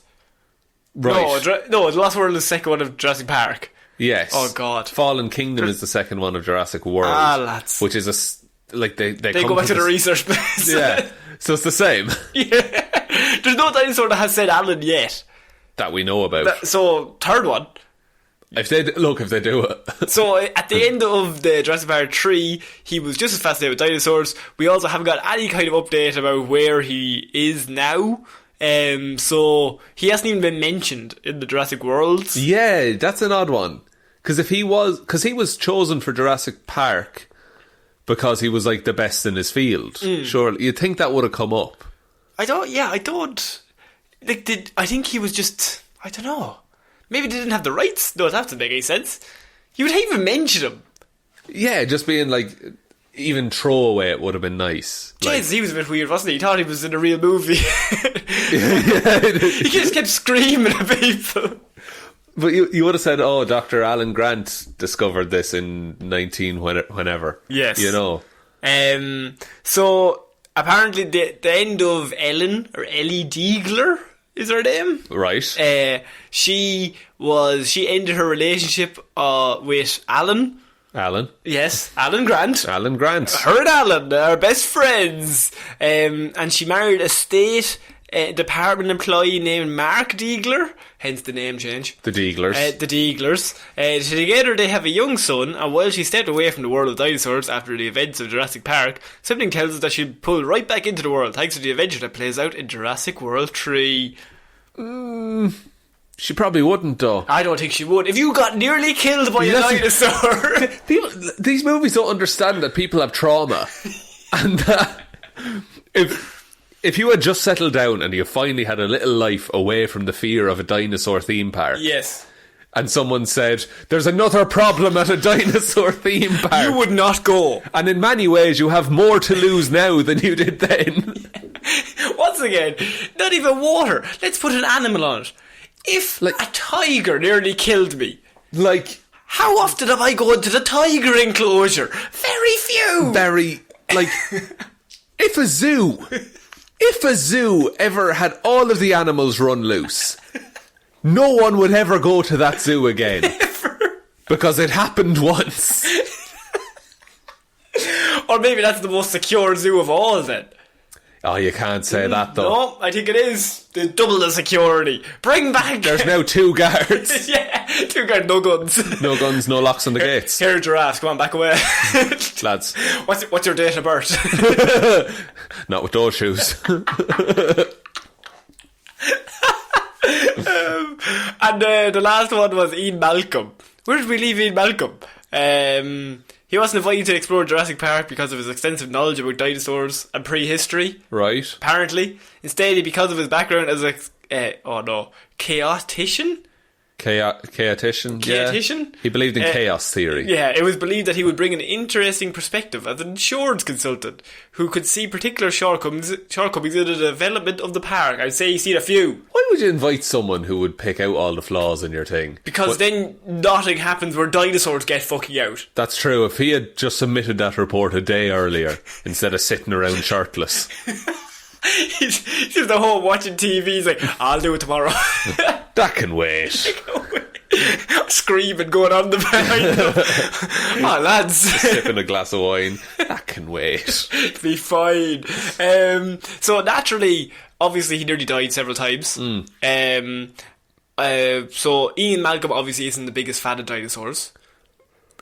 Right. No, the Lost World is the second one of Jurassic Park. Yes. Oh, God. Fallen Kingdom is the second one of Jurassic World. Lads. Which is they go back to the research place. Yeah. So it's the same. Yeah. There's no dinosaur that has said Alan yet. That we know about. So, third one. If they do it. So at the end of the Jurassic Park 3, he was just as fascinated with dinosaurs. We also haven't got any kind of update about where he is now. So he hasn't even been mentioned in the Jurassic Worlds. Yeah, that's an odd one. Because he was chosen for Jurassic Park because he was like the best in his field. Surely you'd think that would have come up. I don't. Like, I think he was just, I don't know. Maybe they didn't have the rights. No, that doesn't make any sense. You would even mention him. Yeah, just being like, even throwaway, it would have been nice. Jeez, he was a bit weird, wasn't he? He thought he was in a real movie. He just kept screaming at people. But you would have said, oh, Dr. Alan Grant discovered this in whenever. Yes. You know. So, apparently the end of Ellen, or Ellie Diegler, is her name? Right. She ended her relationship with Alan. Alan. Yes, Alan Grant. Alan Grant. Her and Alan are best friends. And she married a state department employee named Mark Diegler, hence the name change. The Dieglers. The Dieglers. Together they have a young son, and while she stepped away from the world of dinosaurs after the events of Jurassic Park, something tells us that she'll pull right back into the world thanks to the adventure that plays out in Jurassic World 3. She probably wouldn't, though. I don't think she would. If you got nearly killed by a dinosaur... These movies don't understand that people have trauma. And that if you had just settled down and you finally had a little life away from the fear of a dinosaur theme park... Yes. And someone said, there's another problem at a dinosaur theme park. You would not go. And in many ways, you have more to lose now than you did then. Once again, not even water. Let's put an animal on it. If a tiger nearly killed me, how often have I gone to the tiger enclosure? Very few. If a zoo ever had all of the animals run loose, no one would ever go to that zoo again. Never. Because it happened once. Or maybe that's the most secure zoo of all then. Oh, you can't say that, though. No, I think it is. They double the security. Bring back... There's now 2 guards. Yeah, 2 guards, no guns. No guns, no locks on the gates. Here, giraffes, come on, back away. Lads. What's your date of birth? Not with those shoes. And the last one was Ian Malcolm. Where did we leave Ian Malcolm? He wasn't invited to explore Jurassic Park because of his extensive knowledge about dinosaurs and prehistory. Right. Apparently. Instead, because of his background as a... chaotician? Chaotician? Chaotician? Yeah. He believed in chaos theory. Yeah, it was believed that he would bring an interesting perspective as an insurance consultant who could see particular shortcomings in the development of the park. I'd say he's seen a few. Why would you invite someone who would pick out all the flaws in your thing? Because then nothing happens where dinosaurs get fucking out. That's true. If he had just submitted that report a day earlier instead of sitting around shirtless. He's just at home watching TV. He's like, I'll do it tomorrow. That can wait. Screaming going on the behind them. Oh, lads. Sipping a glass of wine. That can wait. Be fine. So naturally, obviously, he nearly died several times. So Ian Malcolm obviously isn't the biggest fan of dinosaurs.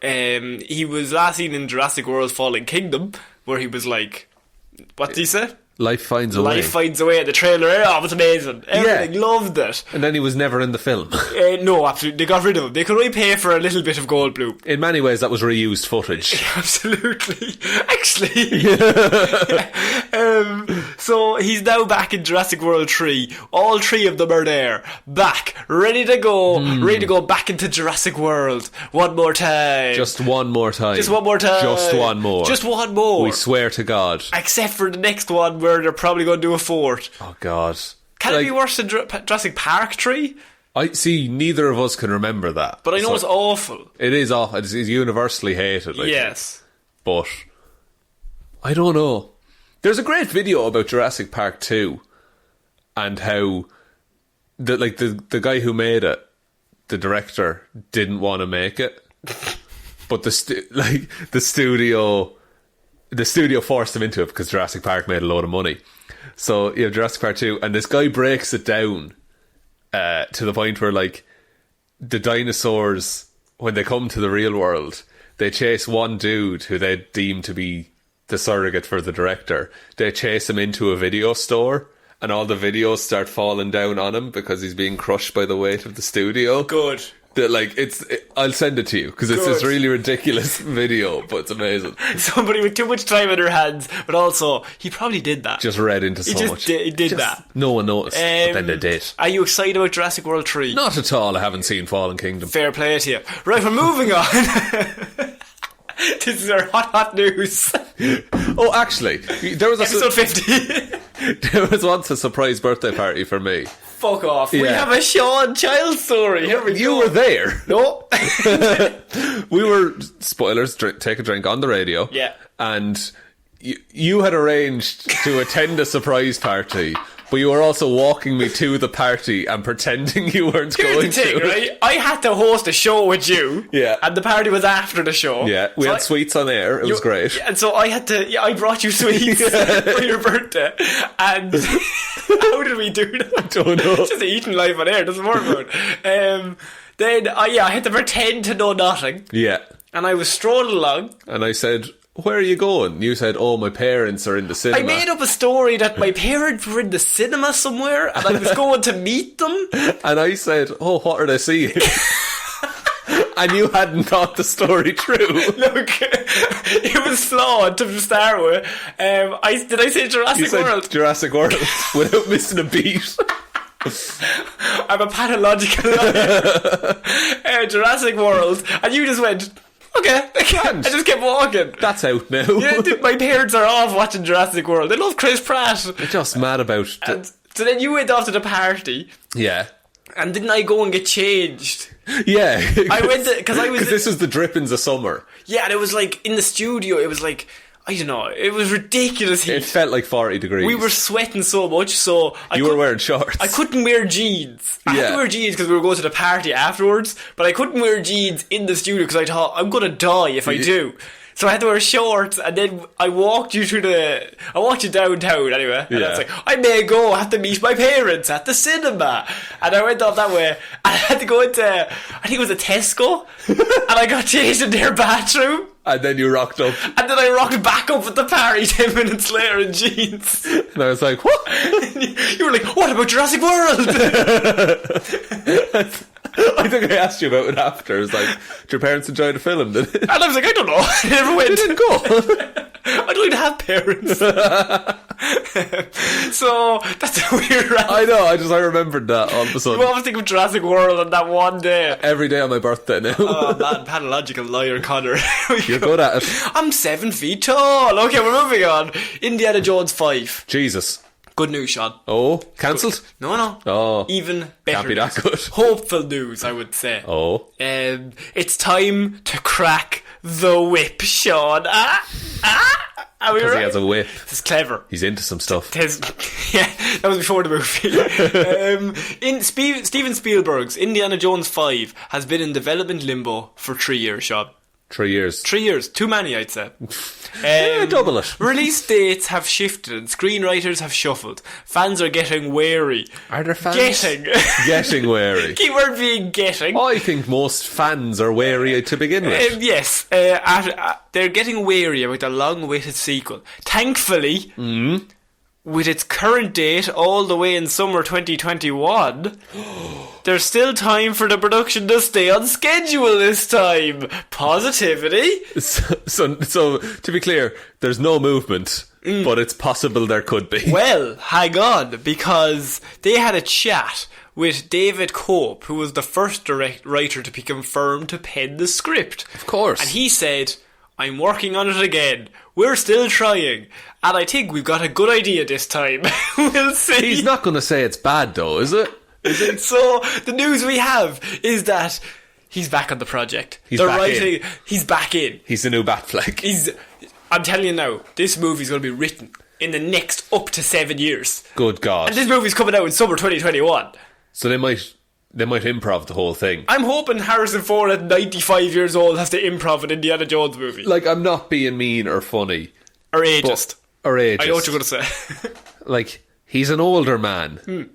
He was last seen in Jurassic World Fallen Kingdom, where he was like, what did he say? Life finds a way. Life finds a way. The trailer, it was amazing. Everything, loved it. And then he was never in the film. No, absolutely. They got rid of him. They could only pay for a little bit of Goldblum. In many ways, that was reused footage. Absolutely. Actually. So he's now back in Jurassic World 3. All 3 of them are there. Back. Ready to go. Ready to go back into Jurassic World. One more time. Just one more time. Just one more time. Just one more. Just one more. We swear to God. Except for the next one where they're probably going to do a 4th. Oh, God. Can it be worse than Jurassic Park 3? I see. Neither of us can remember that. But I know it's awful. It is awful. It's universally hated. Yes. But I don't know. There's a great video about Jurassic Park 2 and how the guy who made it, the director, didn't want to make it, but the studio forced him into it because Jurassic Park made a load of money. So you have Jurassic Park 2, and this guy breaks it down to the point where the dinosaurs, when they come to the real world, they chase one dude who they deem to be the surrogate for the director. They chase him into a video store, and all the videos start falling down on him because he's being crushed by the weight of the studio. Good. I'll send it to you because it's this really ridiculous video, but it's amazing. Somebody with too much time in their hands, but also he probably did that. Just read into so much. He did that. No one noticed, but then they did. Are you excited about Jurassic World 3? Not at all. I haven't seen Fallen Kingdom. Fair play to you. Right, we're moving on. This is our hot news. Oh, actually, there was episode 50. There was once a surprise birthday party for me. Fuck off. Yeah. We have a Sean Child story. Here we go. You were there. No. We were, spoilers, take a drink on the radio. Yeah. And you had arranged to attend a surprise party, but you were also walking me to the party and pretending you weren't going Here's the thing, to. Right? I had to host a show with you. Yeah. And the party was after the show. Yeah. We had sweets on air. It was great. And so I had to... Yeah, I brought you sweets for your birthday. And how did we do that? I don't know. Just eating live on air. Doesn't work out. Then, I had to pretend to know nothing. Yeah. And I was strolling along. And I said, where are you going? You said, oh, my parents are in the cinema. I made up a story that my parents were in the cinema somewhere and I was going to meet them. And I said, oh, what are they seeing? And you hadn't thought the story through. Look, it was flawed to start with. Did I say Jurassic World? Jurassic World without missing a beat. I'm a pathological liar. Jurassic World. And you just went... Okay, I just kept walking. That's out now. Yeah, my parents are off watching Jurassic World. They love Chris Pratt. They're just mad about it. And so then you went off to the party. Yeah. And didn't I go and get changed? Yeah. I went to... Because this was the drippings of summer. Yeah, and it was like, in the studio, it was like... I don't know, it was ridiculous heat. It felt like 40 degrees. We were sweating so much, so... You were wearing shorts. I couldn't wear jeans. I had to wear jeans because we were going to the party afterwards, but I couldn't wear jeans in the studio because I thought, I'm going to die if I do. So I had to wear shorts, and then I walked you downtown anyway, and I was like, I may go, I have to meet my parents at the cinema. And I went off that way, and I had to go into, I think it was a Tesco, and I got changed in their bathroom. And then you rocked up. And then I rocked back up at the party 10 minutes later in jeans. And I was like, what? You were like, what about Jurassic World? I think I asked you about it after. It was like, did your parents enjoy the film? Did it? And I was like, I don't know. I never went. They didn't go. I don't even have parents. So, that's a weird rant. I know, I remembered that all of a sudden. You always think of Jurassic World on that one day. Every day on my birthday now. Oh man, pathological liar, Connor. You're good at it. I'm 7 feet tall. Okay, we're moving on. Indiana Jones 5. Jesus. Good news, Sean. Oh, cancelled? No. Oh. Even better. Can't be that good. Hopeful news, I would say. Oh. It's time to crack the whip, Sean. Because he has a whip. This is clever. He's into some stuff. Yeah, that was before the movie. Steven Spielberg's Indiana Jones 5 has been in development limbo for 3 years, Sean. 3 years. 3 years. Too many, I'd say. Double it. Release dates have shifted and screenwriters have shuffled. Fans are getting wary. Are there fans? Getting wary. Keyword being getting. I think most fans are wary to begin with. Yes. They're getting wary about the long-awaited sequel. Thankfully... with its current date all the way in summer 2021, there's still time for the production to stay on schedule this time. Positivity. So to be clear, there's no movement, but it's possible there could be. Well, hang on, because they had a chat with David Cope, who was the first writer to be confirmed to pen the script. Of course. And he said, I'm working on it again. We're still trying. And I think we've got a good idea this time. We'll see. He's not going to say it's bad, though, is it? So, the news we have is that he's back on the project. He's back in. He's the new Batfleck. I'm telling you now, this movie's going to be written in the next up to 7 years. Good God. And this movie's coming out in summer 2021. So they might improv the whole thing. I'm hoping Harrison Ford at 95 years old has to improv an Indiana Jones movie. Like, I'm not being mean or funny. Or ageist. I know what you're going to say. Like, he's an older man.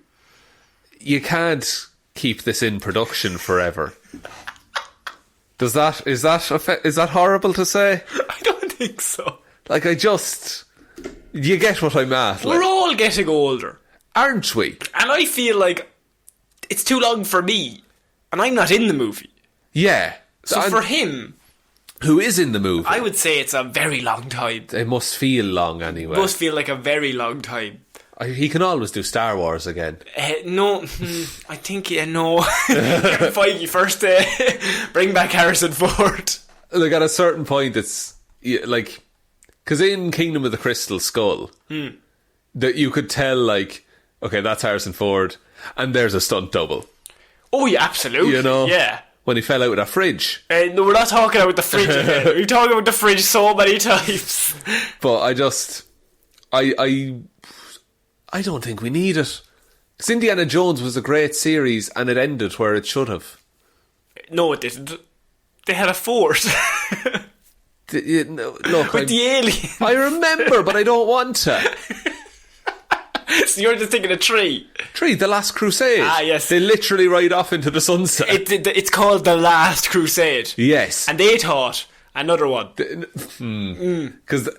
You can't keep this in production forever. is that horrible to say? I don't think so. Like, you get what I'm at. We're all getting older, aren't we? and I feel like it's too long for me, and I'm not in the movie. Yeah. So for him, who is in the movie, I would say it's a very long time. it must feel long anyway. Must feel like a very long time. He can always do Star Wars again. No, I think no. Feige first, bring back Harrison Ford. Like, at a certain point, it's like, because in Kingdom of the Crystal Skull, that you could tell, like, okay, that's Harrison Ford, and there's a stunt double. Oh yeah, absolutely. You know, yeah. When he fell out of that fridge. No, we're not talking about the fridge again. We're talking about the fridge so many times. But I don't think we need it. Because Indiana Jones was a great series, and it ended where it should have. No, it didn't. They had a force. Look, With the alien. I remember, but I don't want to. So you're just thinking of Tree. The Last Crusade. Ah, yes. They literally ride off into the sunset. It's called The Last Crusade. Yes. And they thought another one. Because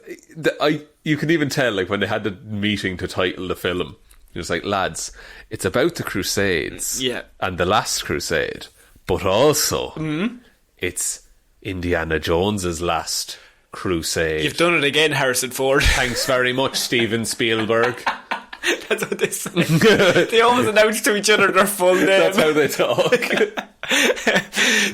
you can even tell, like, when they had the meeting to title the film, it was like, lads, it's about the Crusades. Yeah. And the Last Crusade. But also, it's Indiana Jones's Last Crusade. You've done it again, Harrison Ford. Thanks very much, Steven Spielberg. That's what they say. They always announce to each other their full name. That's how they talk.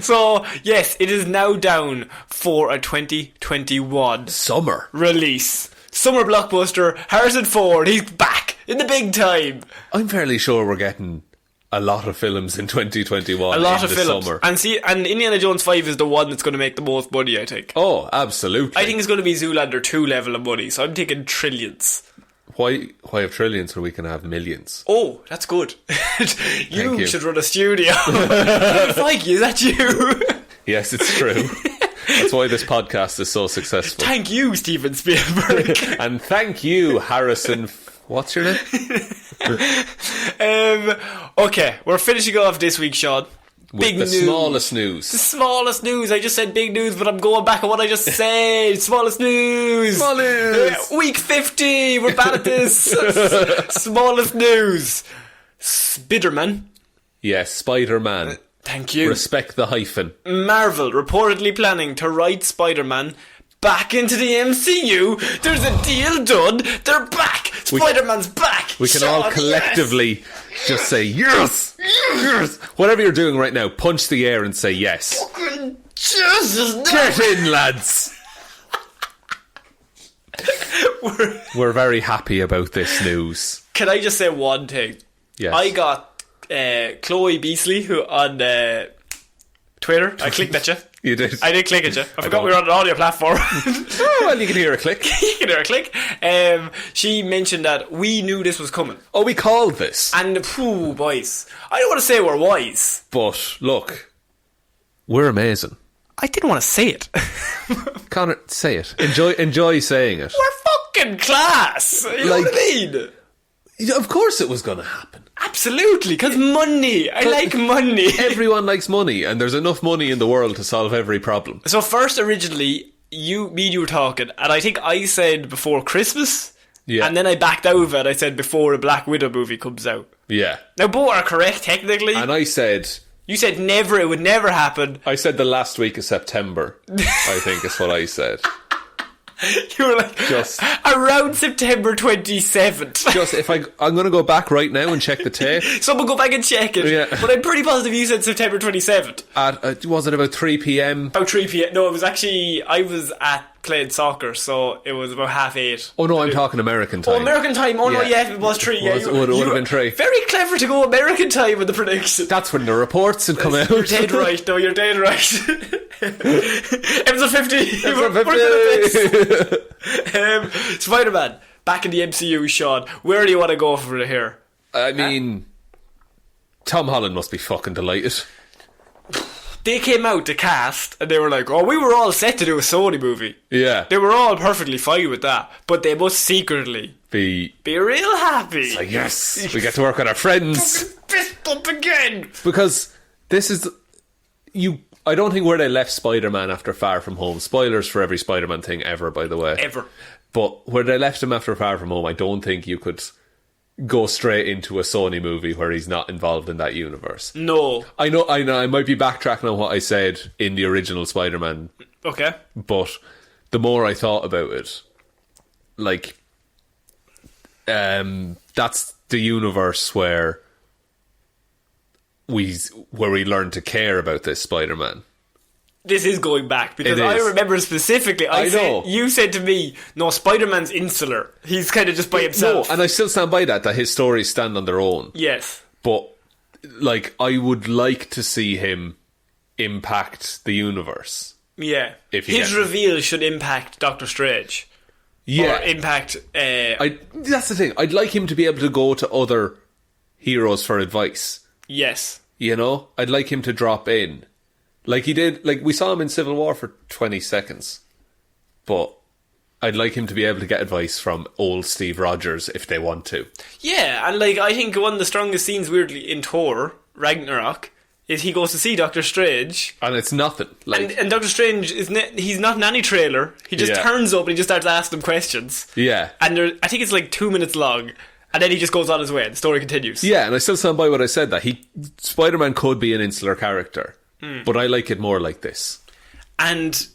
So, yes, it is now down for a 2021 Summer release. Summer blockbuster. Harrison Ford, he's back in the big time. I'm fairly sure we're getting a lot of films in 2021. A lot of the films. Summer. And Indiana Jones 5 is the one that's going to make the most money, I think. Oh, absolutely. I think it's going to be Zoolander 2 level of money, so I'm thinking trillions. Why have trillions when we can have millions? Oh, that's good. you you. should run a studio. Feige, is that you? Yes, it's true. That's why this podcast is so successful. Thank you, Steven Spielberg. And thank you, Harrison. What's your name? Okay, we're finishing off this week, Sean. With the smallest news. The smallest news. I just said big news, but I'm going back on what I just said. Smallest news. Small news. Week 50. We're bad at this. Smallest news. Spiderman. Yes, Spider-Man. Thank you. Respect the hyphen. Marvel reportedly planning to write Spider-Man back into the MCU. There's a deal done. They're back. Spider-Man's back. We can Sean, all collectively just say yes, yes. Whatever you're doing right now, punch the air and say yes. Fucking Jesus, no. Get in, lads. We're very happy about this news. Can I just say one thing? Yes. I got Chloe Beasley who on Twitter. I clicked at you. You did. I did click at you. I forgot we were on an audio platform. Oh, well, you can hear a click. You can hear a click. She mentioned that we knew this was coming. Oh, we called this. And, phew, boys, I don't want to say we're wise. But, look, we're amazing. I didn't want to say it. Connor, say it. Enjoy saying it. We're fucking class. You know what I mean? Of course it was going to happen. Absolutely, because money. I like money. Everyone likes money, and there's enough money in the world to solve every problem. So first, originally, me and you were talking, and I think I said before Christmas, and then I backed out of it. I said before a Black Widow movie comes out. Yeah. Now both are correct technically. And I said... You said never, it would never happen. I said the last week of September, I think is what I said. You were like, just around September 27th. Just, if I'm going to go back right now and check the tape. Someone go back and check it. Yeah. But I'm pretty positive you said September 27th. Was it about 3 p.m? About 3 p.m. No, it was actually, I was at playing soccer, so it was about 8:30. Oh no, I'm talking American time. Oh, American time. Oh no, yeah, it was 3. It would have been 3. Very clever to go American time with the prediction. That's when the reports had come out. You're dead right. No, you're dead right. Episode 50. Spider-Man, back in the MCU, Sean. Where do you want to go from here? I mean, Tom Holland must be fucking delighted. They came out to cast and they were like, oh, we were all set to do a Sony movie. Yeah. They were all perfectly fine with that, but they must secretly be real happy. It's like, yes, we get to work with our friends. Fist bump again. Because this is... I don't think where they left Spider-Man after Far From Home, spoilers for every Spider-Man thing ever, by the way. Ever. But where they left him after Far From Home, I don't think you could go straight into a Sony movie where he's not involved in that universe. No. I know, I might be backtracking on what I said in the original Spider-Man. Okay. But the more I thought about it, like, that's the universe where we learn to care about this Spider-Man. This is going back, because I remember specifically, you said to me, no, Spider-Man's insular. He's kind of just by himself. No, and I still stand by that his stories stand on their own. Yes. But, like, I would like to see him impact the universe. Yeah. His reveal should impact Doctor Strange. Yeah. Or impact... that's the thing. I'd like him to be able to go to other heroes for advice. Yes. You know? I'd like him to drop in. Like he did, like we saw him in Civil War for 20 seconds. But I'd like him to be able to get advice from old Steve Rogers if they want to. Yeah, and like I think one of the strongest scenes weirdly in Thor, Ragnarok, is he goes to see Doctor Strange. And it's nothing. Like, and Doctor Strange, he's not in any trailer. He just turns up and he just starts asking him questions. Yeah. And I think it's like 2 minutes long. And then he just goes on his way. The story continues. Yeah, and I still stand by what I said, that Spider-Man could be an insular character. But I like it more like this. And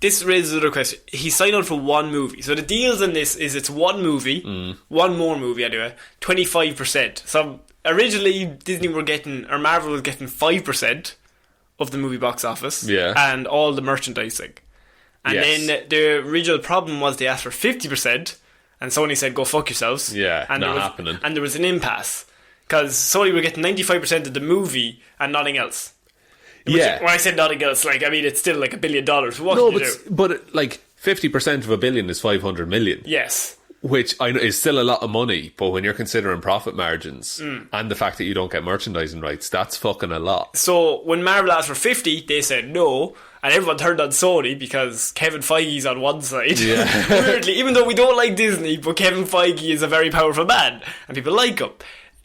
this raises another question. He signed on for one movie. So the deals in this is it's one movie, one more movie anyway, 25%. So originally Disney were getting, or Marvel was getting 5% of the movie box office. Yeah. And all the merchandising. And then the original problem was they asked for 50%, and Sony said, go fuck yourselves. Yeah, and not happening. And there was an impasse. Because Sony were getting 95% of the movie and nothing else. When I said nothing else, like, I mean, it's still like $1 billion. But like 50% of $1 billion is 500 million. Yes. Which I know is still a lot of money, but when you're considering profit margins and the fact that you don't get merchandising rights, that's fucking a lot. So when Marvel asked for 50, they said no, and everyone turned on Sony because Kevin Feige's on one side. Yeah. Weirdly, even though we don't like Disney, but Kevin Feige is a very powerful man, and people like him.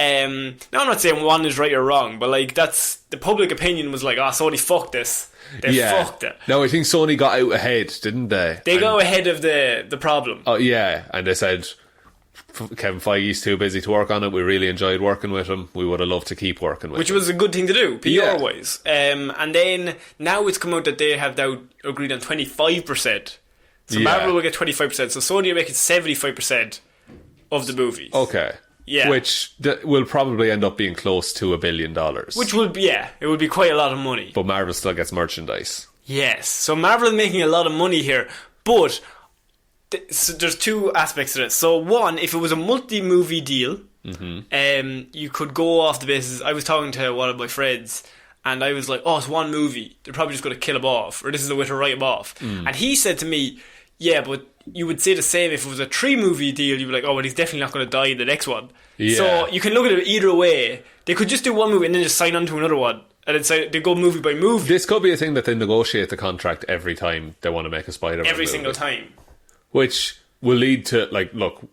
Now I'm not saying one is right or wrong, but like that's the public opinion was like, Sony fucked this. They fucked it. No, I think Sony got out ahead, didn't they? They got ahead of the problem. Oh yeah, and they said Kevin Feige's too busy to work on it. We really enjoyed working with him. We would have loved to keep working with him. Which was a good thing to do, PR wise. And then now it's come out that they have now agreed on 25%. So Marvel will get 25%. So Sony are making 75% of the movies. Okay. Yeah. Which will probably end up being close to $1 billion. Which will be, it would be quite a lot of money. But Marvel still gets merchandise. Yes. So Marvel is making a lot of money here. But so there's two aspects to this. So one, if it was a multi-movie deal, you could go off the basis. I was talking to one of my friends, and I was like, it's one movie. They're probably just going to kill him off. Or this is the way to write him off. And he said to me, yeah, but you would say the same if it was a 3-movie deal. You'd be like, well, he's definitely not going to die in the next one. Yeah. So you can look at it either way. They could just do one movie and then just sign on to another one. And then they go movie by movie. This could be a thing that they negotiate the contract every time they want to make a Spider-Man every movie. Single time. Which will lead to, like, look,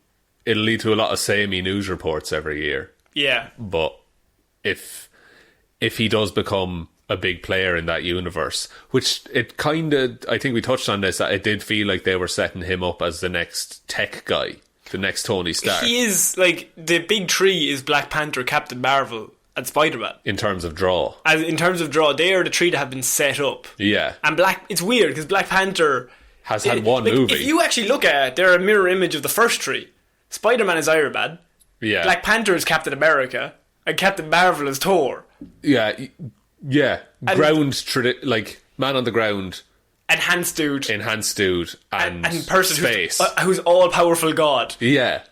it'll lead to a lot of samey news reports every year. Yeah. But if he does become a big player in that universe, which it kind of, I think we touched on this, that it did feel like they were setting him up as the next tech guy, the next Tony Stark. He is, like, the big three is Black Panther, Captain Marvel and Spider-Man. In terms of draw. In terms of draw, they are the three that have been set up. Yeah. And it's weird because Black Panther has had one movie. If you actually look at it, they're a mirror image of the first three. Spider-Man is Iron Man. Yeah. Black Panther is Captain America. And Captain Marvel is Thor. Yeah. Yeah. Like, man on the ground. Enhanced dude. And person space. Who's all-powerful God. Yeah.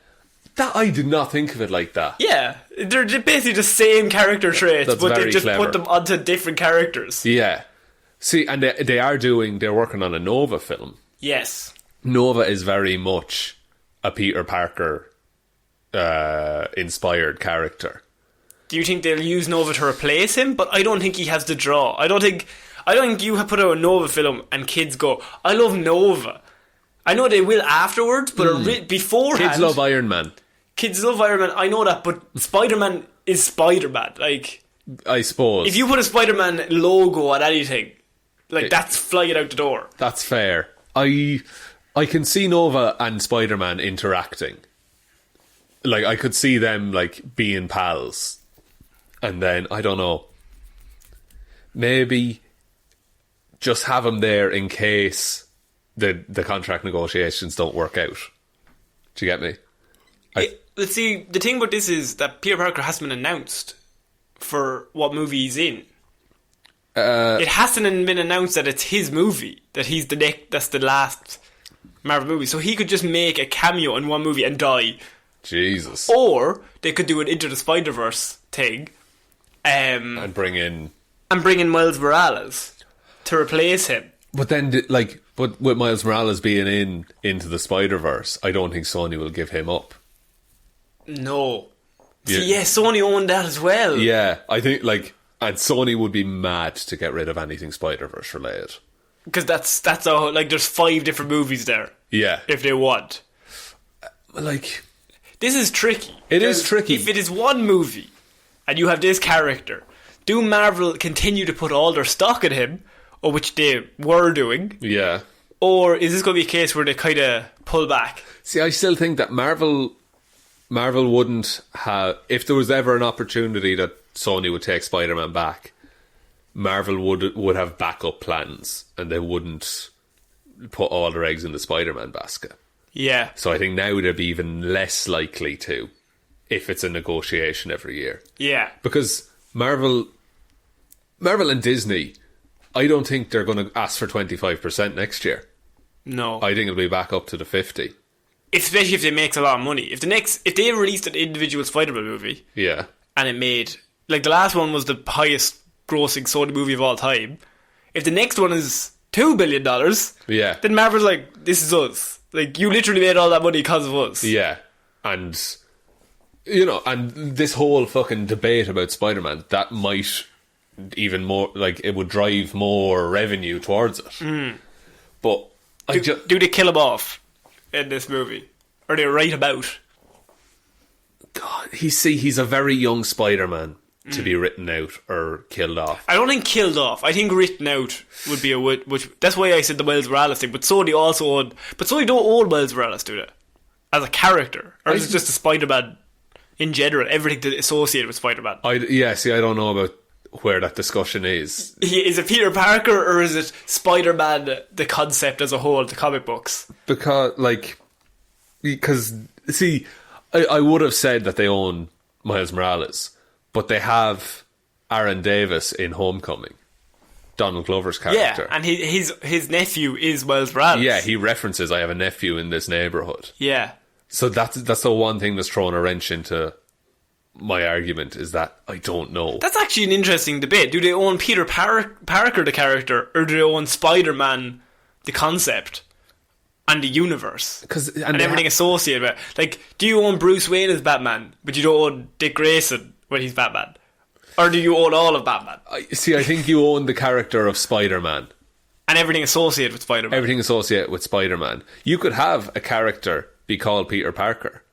That I did not think of it like that. Yeah. They're basically the same character traits, but they've just put them onto different characters. Yeah. See, and they're working on a Nova film. Yes. Nova is very much a Peter Parker inspired character. Do you think they'll use Nova to replace him? But I don't think he has the draw. I don't think you have put out a Nova film and kids go, I love Nova. I know they will afterwards, but beforehand... Kids love Iron Man. I know that, but Spider-Man is Spider-Man. Like, I suppose. If you put a Spider-Man logo on anything, like, that's flying out the door. That's fair. I can see Nova and Spider-Man interacting. Like, I could see them, like, being pals. And then, I don't know, maybe just have him there in case the contract negotiations don't work out. Do you get me? Let's see, the thing about this is that Peter Parker hasn't been announced for what movie he's in. It hasn't been announced that it's his movie, that he's that's the last Marvel movie. So he could just make a cameo in one movie and die. Jesus. Or they could do an Into the Spider-Verse thing. And bring in Miles Morales to replace him. But then, but with Miles Morales being into the Spider-Verse, I don't think Sony will give him up. No. Yeah. See, Sony owned that as well. Yeah, I think, and Sony would be mad to get rid of anything Spider-Verse related. Because that's all, there's 5 different movies there. Yeah. If they want. This is tricky. It is tricky. If it is one movie, and you have this character, do Marvel continue to put all their stock in him, or which they were doing? Yeah. Or is this going to be a case where they kind of pull back? See, I still think that Marvel wouldn't have... If there was ever an opportunity that Sony would take Spider-Man back, Marvel would have backup plans, and they wouldn't put all their eggs in the Spider-Man basket. Yeah. So I think now they'd be even less likely to, if it's a negotiation every year. Yeah. Because Marvel and Disney, I don't think they're going to ask for 25% next year. No. I think it'll be back up to the 50. Especially if they make a lot of money. If they released an individual Spider-Man movie, yeah, and it made, the last one was the highest grossing Sony movie of all time. If the next one is $2 billion, yeah, then Marvel's like, this is us. You literally made all that money because of us. Yeah, and and this whole fucking debate about Spider-Man, that might even more, it would drive more revenue towards it. Mm. But do they kill him off in this movie? Or they write about? God, he's a very young Spider-Man to be written out or killed off. I don't think killed off. I think written out would be which that's why I said the Miles Morales thing. But Sony also own, but Sony don't own Miles Morales, do they? As a character, or is it just a Spider-Man in general? Everything associated with Spider-Man. I don't know about where that discussion is. Is it Peter Parker or is it Spider-Man, the concept as a whole, the comic books? Because see, I would have said that they own Miles Morales, but they have Aaron Davis in Homecoming, Donald Glover's character. Yeah, and his nephew is Miles Morales. Yeah, he references, I have a nephew in this neighbourhood. Yeah. So that's the one thing that's thrown a wrench into my argument, is that I don't know. That's actually an interesting debate. Do they own Peter Parker, the character, or do they own Spider-Man, the concept, and the universe? And everything associated with it? Do you own Bruce Wayne as Batman, but you don't own Dick Grayson when he's Batman? Or do you own all of Batman? I think you own the character of Spider-Man. And everything associated with Spider-Man. Everything associated with Spider-Man. You could have a character be called Peter Parker,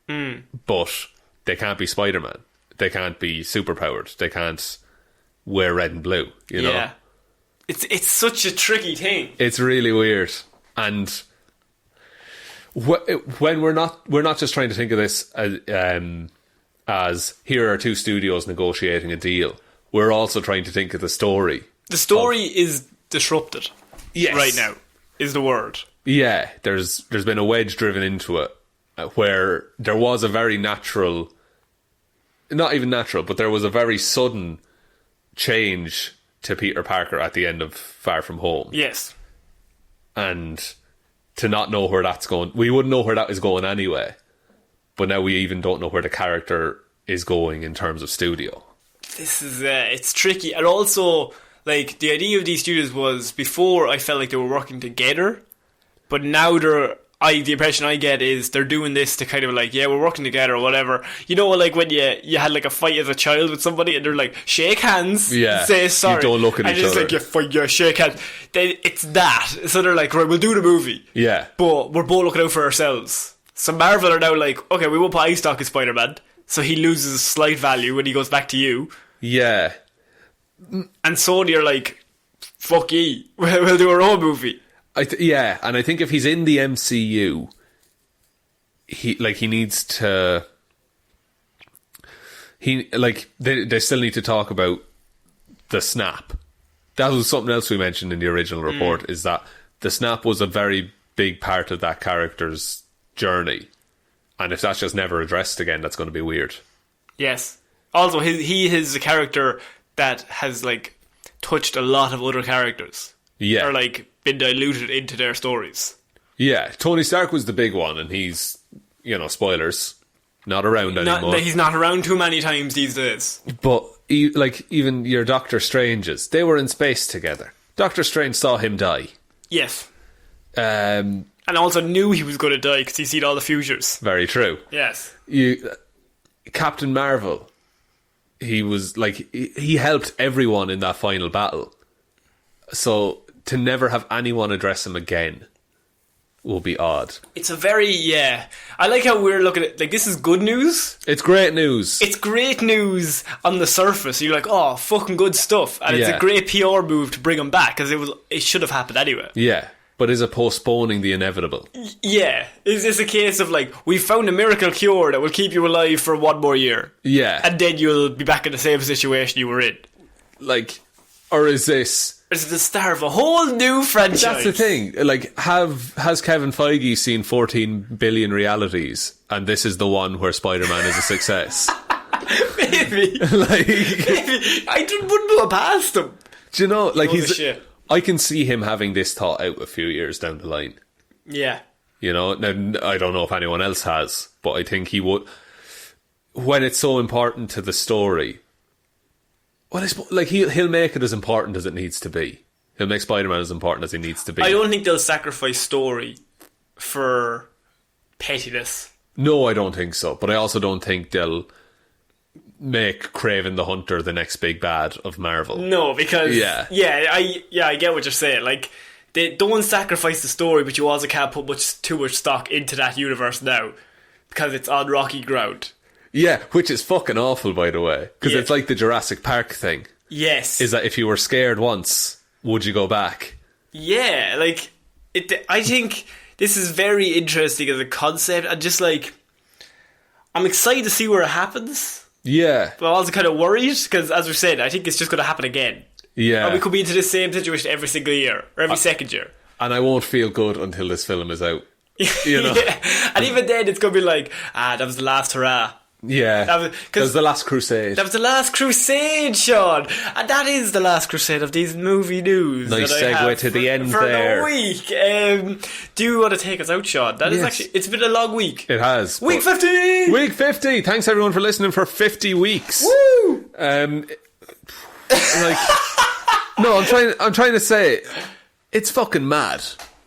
but they can't be Spider-Man. They can't be superpowered. They can't wear red and blue, you know? Yeah. It's such a tricky thing. It's really weird. And when we're not just trying to think of this as here are two studios negotiating a deal, we're also trying to think of the story. The story is disrupted. Yes. Right now is the word. Yeah, there's been a wedge driven into it where there was a very natural, not even natural, but there was a very sudden change to Peter Parker at the end of Far From Home. Yes. And to not know where that's going, we wouldn't know where that is going anyway. But now we even don't know where the character is going in terms of studio. This is, it's tricky. And also, the idea of these studios was, before I felt like they were working together, but now the impression I get is they're doing this to kind of we're working together or whatever. You know, when you had a fight as a child with somebody and they're shake hands, say sorry. You don't look at each other. And it's you shake hands. It's that. So they're right, we'll do the movie. Yeah. But we're both looking out for ourselves. So Marvel are now okay, we won't put iStock as Spider-Man, so he loses slight value when he goes back to you. Yeah. And Sony are like, fuck ye, we'll do our own movie. Yeah, and I think if he's in the MCU, he needs to. They still need to talk about the snap. That was something else we mentioned in the original report. Is that the snap was a very big part of that character's journey, and if that's just never addressed again, that's going to be weird. Yes. Also, he is a character that has like touched a lot of other characters. Yeah, or like been diluted into their stories. Yeah, Tony Stark was the big one, and he's, spoilers, not around anymore. He's not around too many times these days. But even your Doctor Stranges, they were in space together. Doctor Strange saw him die. Yes. And also knew he was going to die because he'd seen all the futures. Very true. Yes. Captain Marvel, he was he helped everyone in that final battle. So to never have anyone address him again will be odd. It's a very, I like how we're looking at, this is good news. It's great news. It's great news on the surface. You're like, oh, fucking good stuff. And it's a great PR move to bring him back, because it should have happened anyway. Yeah, but is it postponing the inevitable? Yeah. Is this a case of, we found a miracle cure that will keep you alive for one more year? Yeah. And then you'll be back in the same situation you were in? Or is this... It's the start of a whole new franchise. That's the thing. Has Kevin Feige seen 14 billion realities, and this is the one where Spider-Man is a success? Maybe. Maybe. I wouldn't put it past him. Do you know, I can see him having this thought out a few years down the line. Yeah. Now, I don't know if anyone else has, but I think he would. When it's so important to the story... Well, he'll make it as important as it needs to be. He'll make Spider-Man as important as he needs to be. I don't think they'll sacrifice story for pettiness. No, I don't think so. But I also don't think they'll make Kraven the Hunter the next big bad of Marvel. No, because I get what you're saying. They don't sacrifice the story, but you also can't put too much stock into that universe now because it's on rocky ground. Yeah, which is fucking awful, by the way. Because it's like the Jurassic Park thing. Yes. Is that if you were scared once, would you go back? Yeah, I think this is very interesting as a concept. And just I'm excited to see where it happens. Yeah. But I'm also kind of worried, because as we said, I think it's just going to happen again. Yeah. And we could be into the same situation every single year, or every second year. And I won't feel good until this film is out. Yeah. And even then, it's going to be that was the last hurrah. Yeah, that was the last crusade. That was the last crusade, Sean. And that is the last crusade of these movie news. Nice segue to the end there. For the week. Do you want to take us out, Sean? That is actually, it's been a long week. It has. Week 50! Week 50! Thanks everyone for listening for 50 weeks. Woo! No, I'm trying to say, it's fucking mad.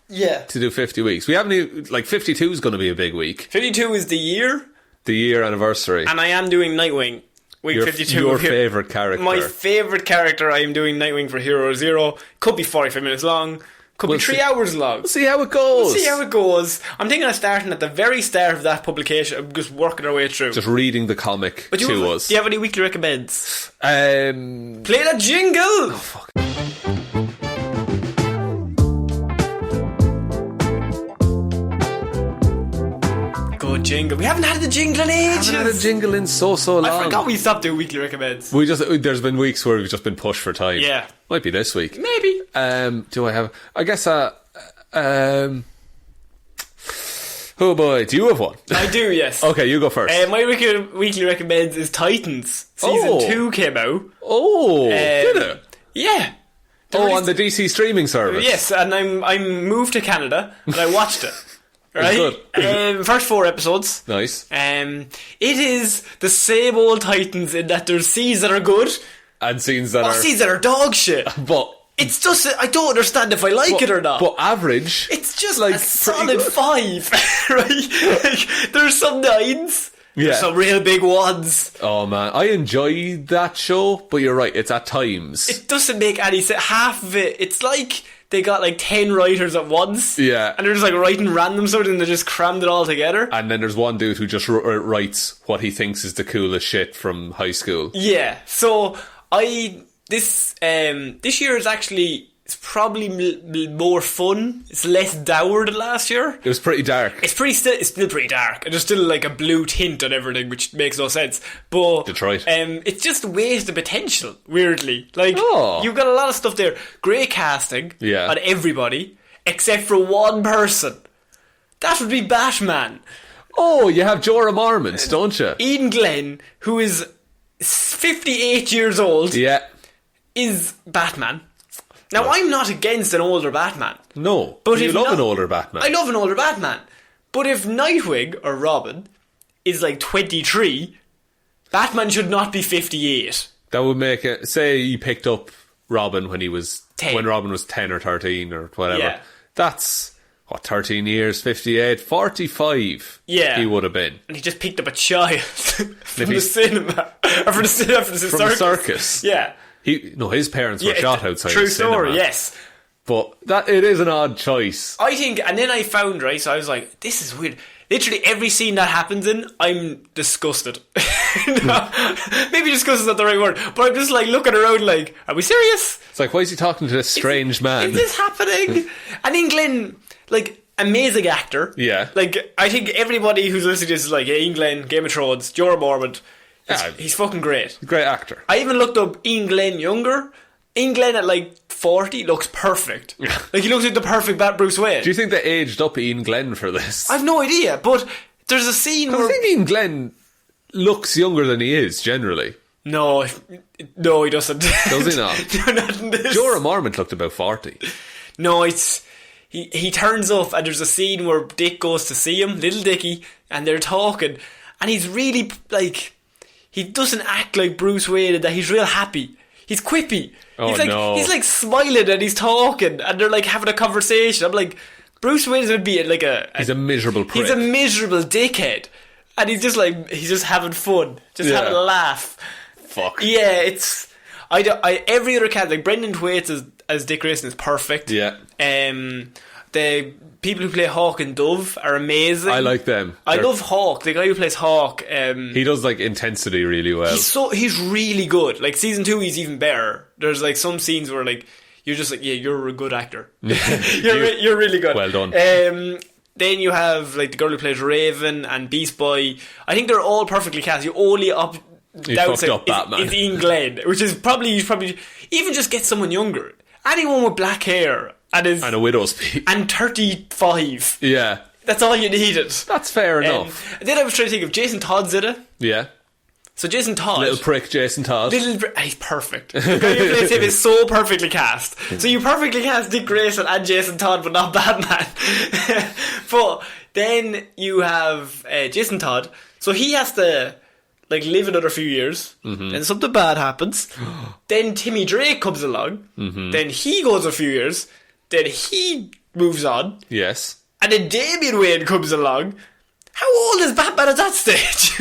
Yeah. To do 50 weeks. We haven't even, 52 is going to be a big week. 52 is the year. The year anniversary. And I am doing Nightwing. Week 52. Your favourite character. My favourite character, I am doing Nightwing for Hero Zero. Could be 45 minutes long. Could be 3 hours long. We'll see how it goes. I'm thinking of starting at the very start of that publication and just working our way through. Just reading the comic to us. Do you have any weekly recommends? Play that jingle! Oh, fuck. Jingle. We haven't had the jingle in ages. Haven't had a jingle in so long. I forgot we stopped doing weekly recommends. There's been weeks where we've just been pushed for time. Yeah. Might be this week. Maybe. Do I have... I guess... oh boy, do you have one? I do, yes. Okay, you go first. My weekly recommends is Titans. Season 2 came out. Oh, did it? Yeah. On the DC streaming service. Yes, and I'm moved to Canada and I watched it. Right? Good. First 4 episodes. Nice. It is the same old Titans in that there's scenes that are good and scenes that are dog shit. But it's just, I don't understand if I like it or not. But average. It's just a solid 5. Right? There's some 9s. Yeah. There's some real big ones. Oh man, I enjoyed that show, but you're right, it's at times. It doesn't make any sense. Half of it, it's like they got 10 writers at once. Yeah. And they're just writing random stuff and they just crammed it all together. And then there's one dude who just writes what he thinks is the coolest shit from high school. Yeah. So I this year is actually, it's probably more fun. It's less dour than last year. It was pretty dark. It's still pretty dark, and there's still like a blue tint on everything, which makes no sense. But Detroit. It's just wasted potential. Weirdly, like Oh. you've got a lot of stuff there. Great casting on everybody except for one person. That would be Batman. Oh, you have Jorah Mormont, don't you? Ian Glenn, who is 58 years old, is Batman. Now, I'm not against an older Batman. No, but you love an older Batman. I love an older Batman. But if Nightwing or Robin is like 23, Batman should not be 58. That would make it. Say you picked up Robin when he was 10. When Robin was 10 or 13 or whatever. Yeah. That's 13 years, 58, 45. Yeah, he would have been. And he just picked up a child from the cinema or from the circus. Yeah. His parents were shot outside true the cinema. story, yes. But it is an odd choice. I think, and then I found, right, so I was like, this is weird. Literally every scene that happens in, I'm disgusted. No, maybe disgusted is not the right word, but I'm just like looking around like, are we serious? It's like, why is he talking to this strange man? Is this happening? And Ian Glenn, like, amazing actor. Yeah. Like, I think everybody who's listening to this is like, Ian Glenn, Game of Thrones, Jorah Mormont. He's fucking great. Great actor. I even looked up Ian Glenn younger. Ian Glenn at like 40 looks perfect. Like, he looks like the perfect Bruce Wayne. Do you think they aged up Ian Glenn for this? I've no idea, but there's a scene where... I think Ian Glenn looks younger than he is, generally. No, he doesn't. Does he not? No, not in this. Jorah Mormont looked about 40. No, it's... He turns up and there's a scene where Dick goes to see him, little Dickie, and they're talking, and he's really, like... He doesn't act like Bruce Wayne, and that he's real happy. He's quippy. He's like smiling and he's talking, and they're like having a conversation. I'm like, Bruce Wayne would be like he's a miserable prick. He's a miserable dickhead, and he's just having fun, having a laugh. Fuck. Yeah, it's every other cat, like Brendan Thwaites as Dick Grayson is perfect. Yeah. The people who play Hawk and Dove are amazing. I like them. I love Hawk. The guy who plays Hawk. He does like intensity really well. He's really good. Like season 2, he's even better. There's like some scenes where like you're just like, yeah, you're a good actor. you're really good. Well done. Then you have like the girl who plays Raven and Beast Boy. I think they're all perfectly cast. You only fucked up Batman. It's Ian Glenn, which is probably even just get someone younger. Anyone with black hair. And a widow's peak. And 35. Yeah. That's all you needed. That's fair enough. Then I was trying to think of Jason Todd's in it. Yeah. So Jason Todd. Little prick Jason Todd. He's perfect. The guy who plays him is so perfectly cast. So you perfectly cast Dick Grayson and Jason Todd, but not Batman. But then you have Jason Todd. So he has to like live another few years. Mm-hmm. Then something bad happens. Then Timmy Drake comes along. Mm-hmm. Then he goes a few years. Then he moves on. Yes. And then Damian Wayne comes along. How old is Batman at that stage?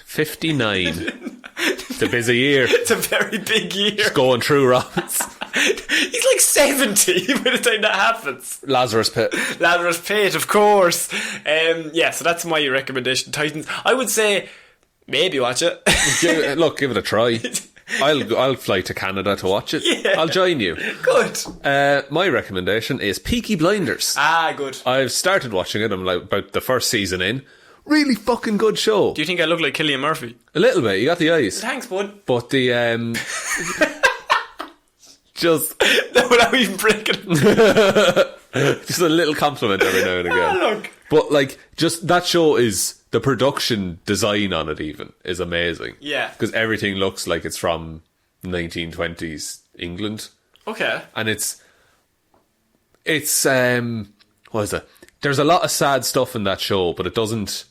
59. It's a busy year. It's a very big year. Just going through Roberts. He's like 70 by the time that happens. Lazarus Pit, of course. So that's my recommendation. Titans. I would say maybe watch it. Give it a try. I'll fly to Canada to watch it. Yeah. I'll join you. Good. My recommendation is Peaky Blinders. Good. I've started watching it. I'm like about the first season in. Really fucking good show. Do you think I look like Cillian Murphy? A little bit. You got the eyes. Thanks, bud. But the just no, without even breaking it. Just a little compliment every now and again. Look. But like, just that show is. The production design on it even is amazing. Yeah. Because everything looks like it's from 1920s England. Okay. And it's what is it? There's a lot of sad stuff in that show, but it doesn't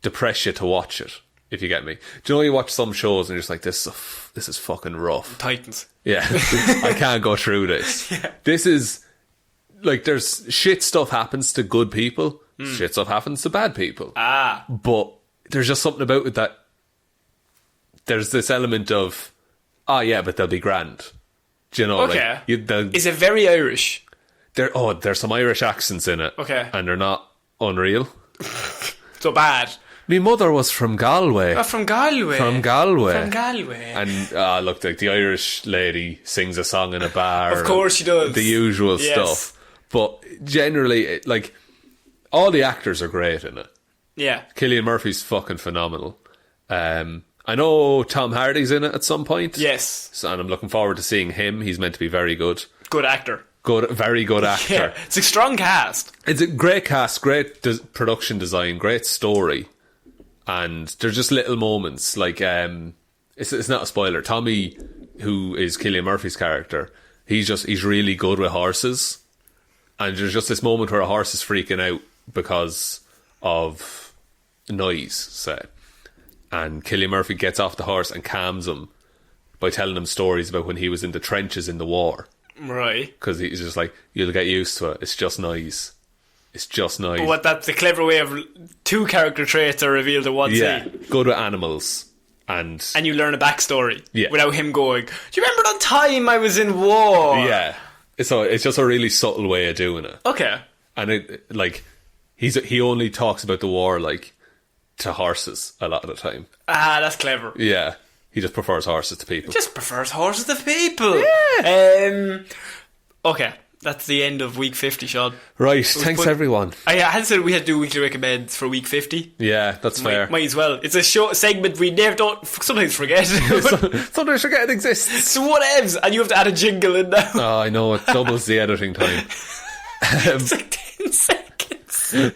depress you to watch it, if you get me. Do you know you watch some shows and you're just like, this is fucking rough. Titans. Yeah. I can't go through this. Yeah. This is like, there's shit stuff happens to good people. Shit stuff happens to bad people. But there's just something about it that there's this element of, but they'll be grand. Do you know? Okay. Like, is it very Irish? There's some Irish accents in it. Okay. And they're not unreal. So bad. My mother was from Galway. From Galway. From Galway. From Galway. And look, like the Irish lady sings a song in a bar. Of course she does. The usual stuff. But generally, like, all the actors are great in it. Yeah. Cillian Murphy's fucking phenomenal. I know Tom Hardy's in it at some point. Yes. And I'm looking forward to seeing him. He's meant to be very good. Good actor. Very good actor. Yeah. It's a strong cast. It's a great cast, great production design, great story. And there's just little moments. Like, it's not a spoiler. Tommy, who is Cillian Murphy's character, he's really good with horses. And there's just this moment where a horse is freaking out because of noise, say. And Cillian Murphy gets off the horse and calms him by telling him stories about when he was in the trenches in the war. Right. Because he's just like, you'll get used to it. It's just noise. It's just noise. But that's the clever way of two character traits are revealed in one scene. Good with animals. And you learn a backstory. Yeah. Without him going, do you remember that time I was in war? Yeah. It's just a really subtle way of doing it. Okay. And it, like, he only talks about the war, like, to horses a lot of the time. Ah, that's clever. Yeah. He just prefers horses to people. Just prefers horses to people. Yeah. Okay. That's the end of week 50, Sean. Right. Thanks, everyone. I had said we had to do weekly recommends for week 50. Yeah, that's fair. Might as well. It's a short segment we never don't sometimes forget. Sometimes forget it exists. So whatevs, and you have to add a jingle in now. Oh, I know. It doubles the editing time. It's like 10 seconds.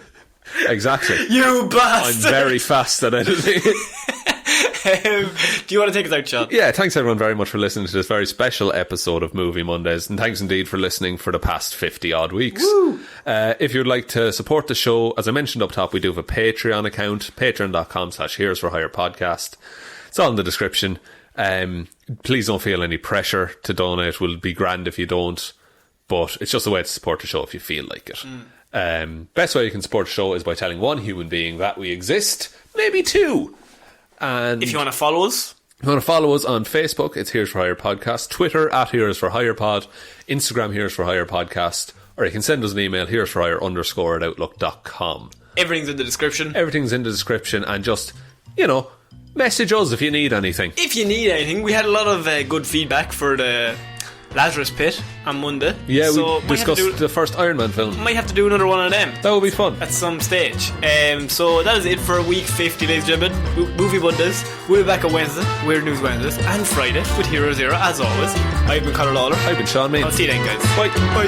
Exactly. You bastard. I'm very fast at editing. Do you want to take us out, Sean? Yeah, thanks everyone very much for listening to this very special episode of Movie Mondays, and thanks indeed for listening for the past 50 odd weeks. If you'd like to support the show, as I mentioned up top, we do have a Patreon account, patreon.com/Heroes for Hire podcast. It's all in the description. Please don't feel any pressure to donate. We'll be grand if you don't, but it's just a way to support the show if you feel like it. Best way you can support the show is by telling one human being that we exist, maybe two. And if you want to follow us, on Facebook, it's Heroes for Hire Podcast, Twitter at Heroes for Hire Pod, Instagram Heroes for Hire Podcast, or you can send us an email, heroesforhire_@outlook.com. Everything's in the description. Everything's in the description, and just, message us if you need anything. If you need anything, we had a lot of good feedback for the Lazarus Pit on Monday. Yeah, so we discussed the first Iron Man film. Might have to do another one of them. That would be fun. At some stage. So that is it for week 50, ladies and gentlemen. Movie Mondays. We'll be back on Wednesday, Weird News Wednesdays, and Friday with Hero Zero, as always. I've been Conor Lawler. I've been Sean Mean. I'll see you then, guys. Bye. Bye.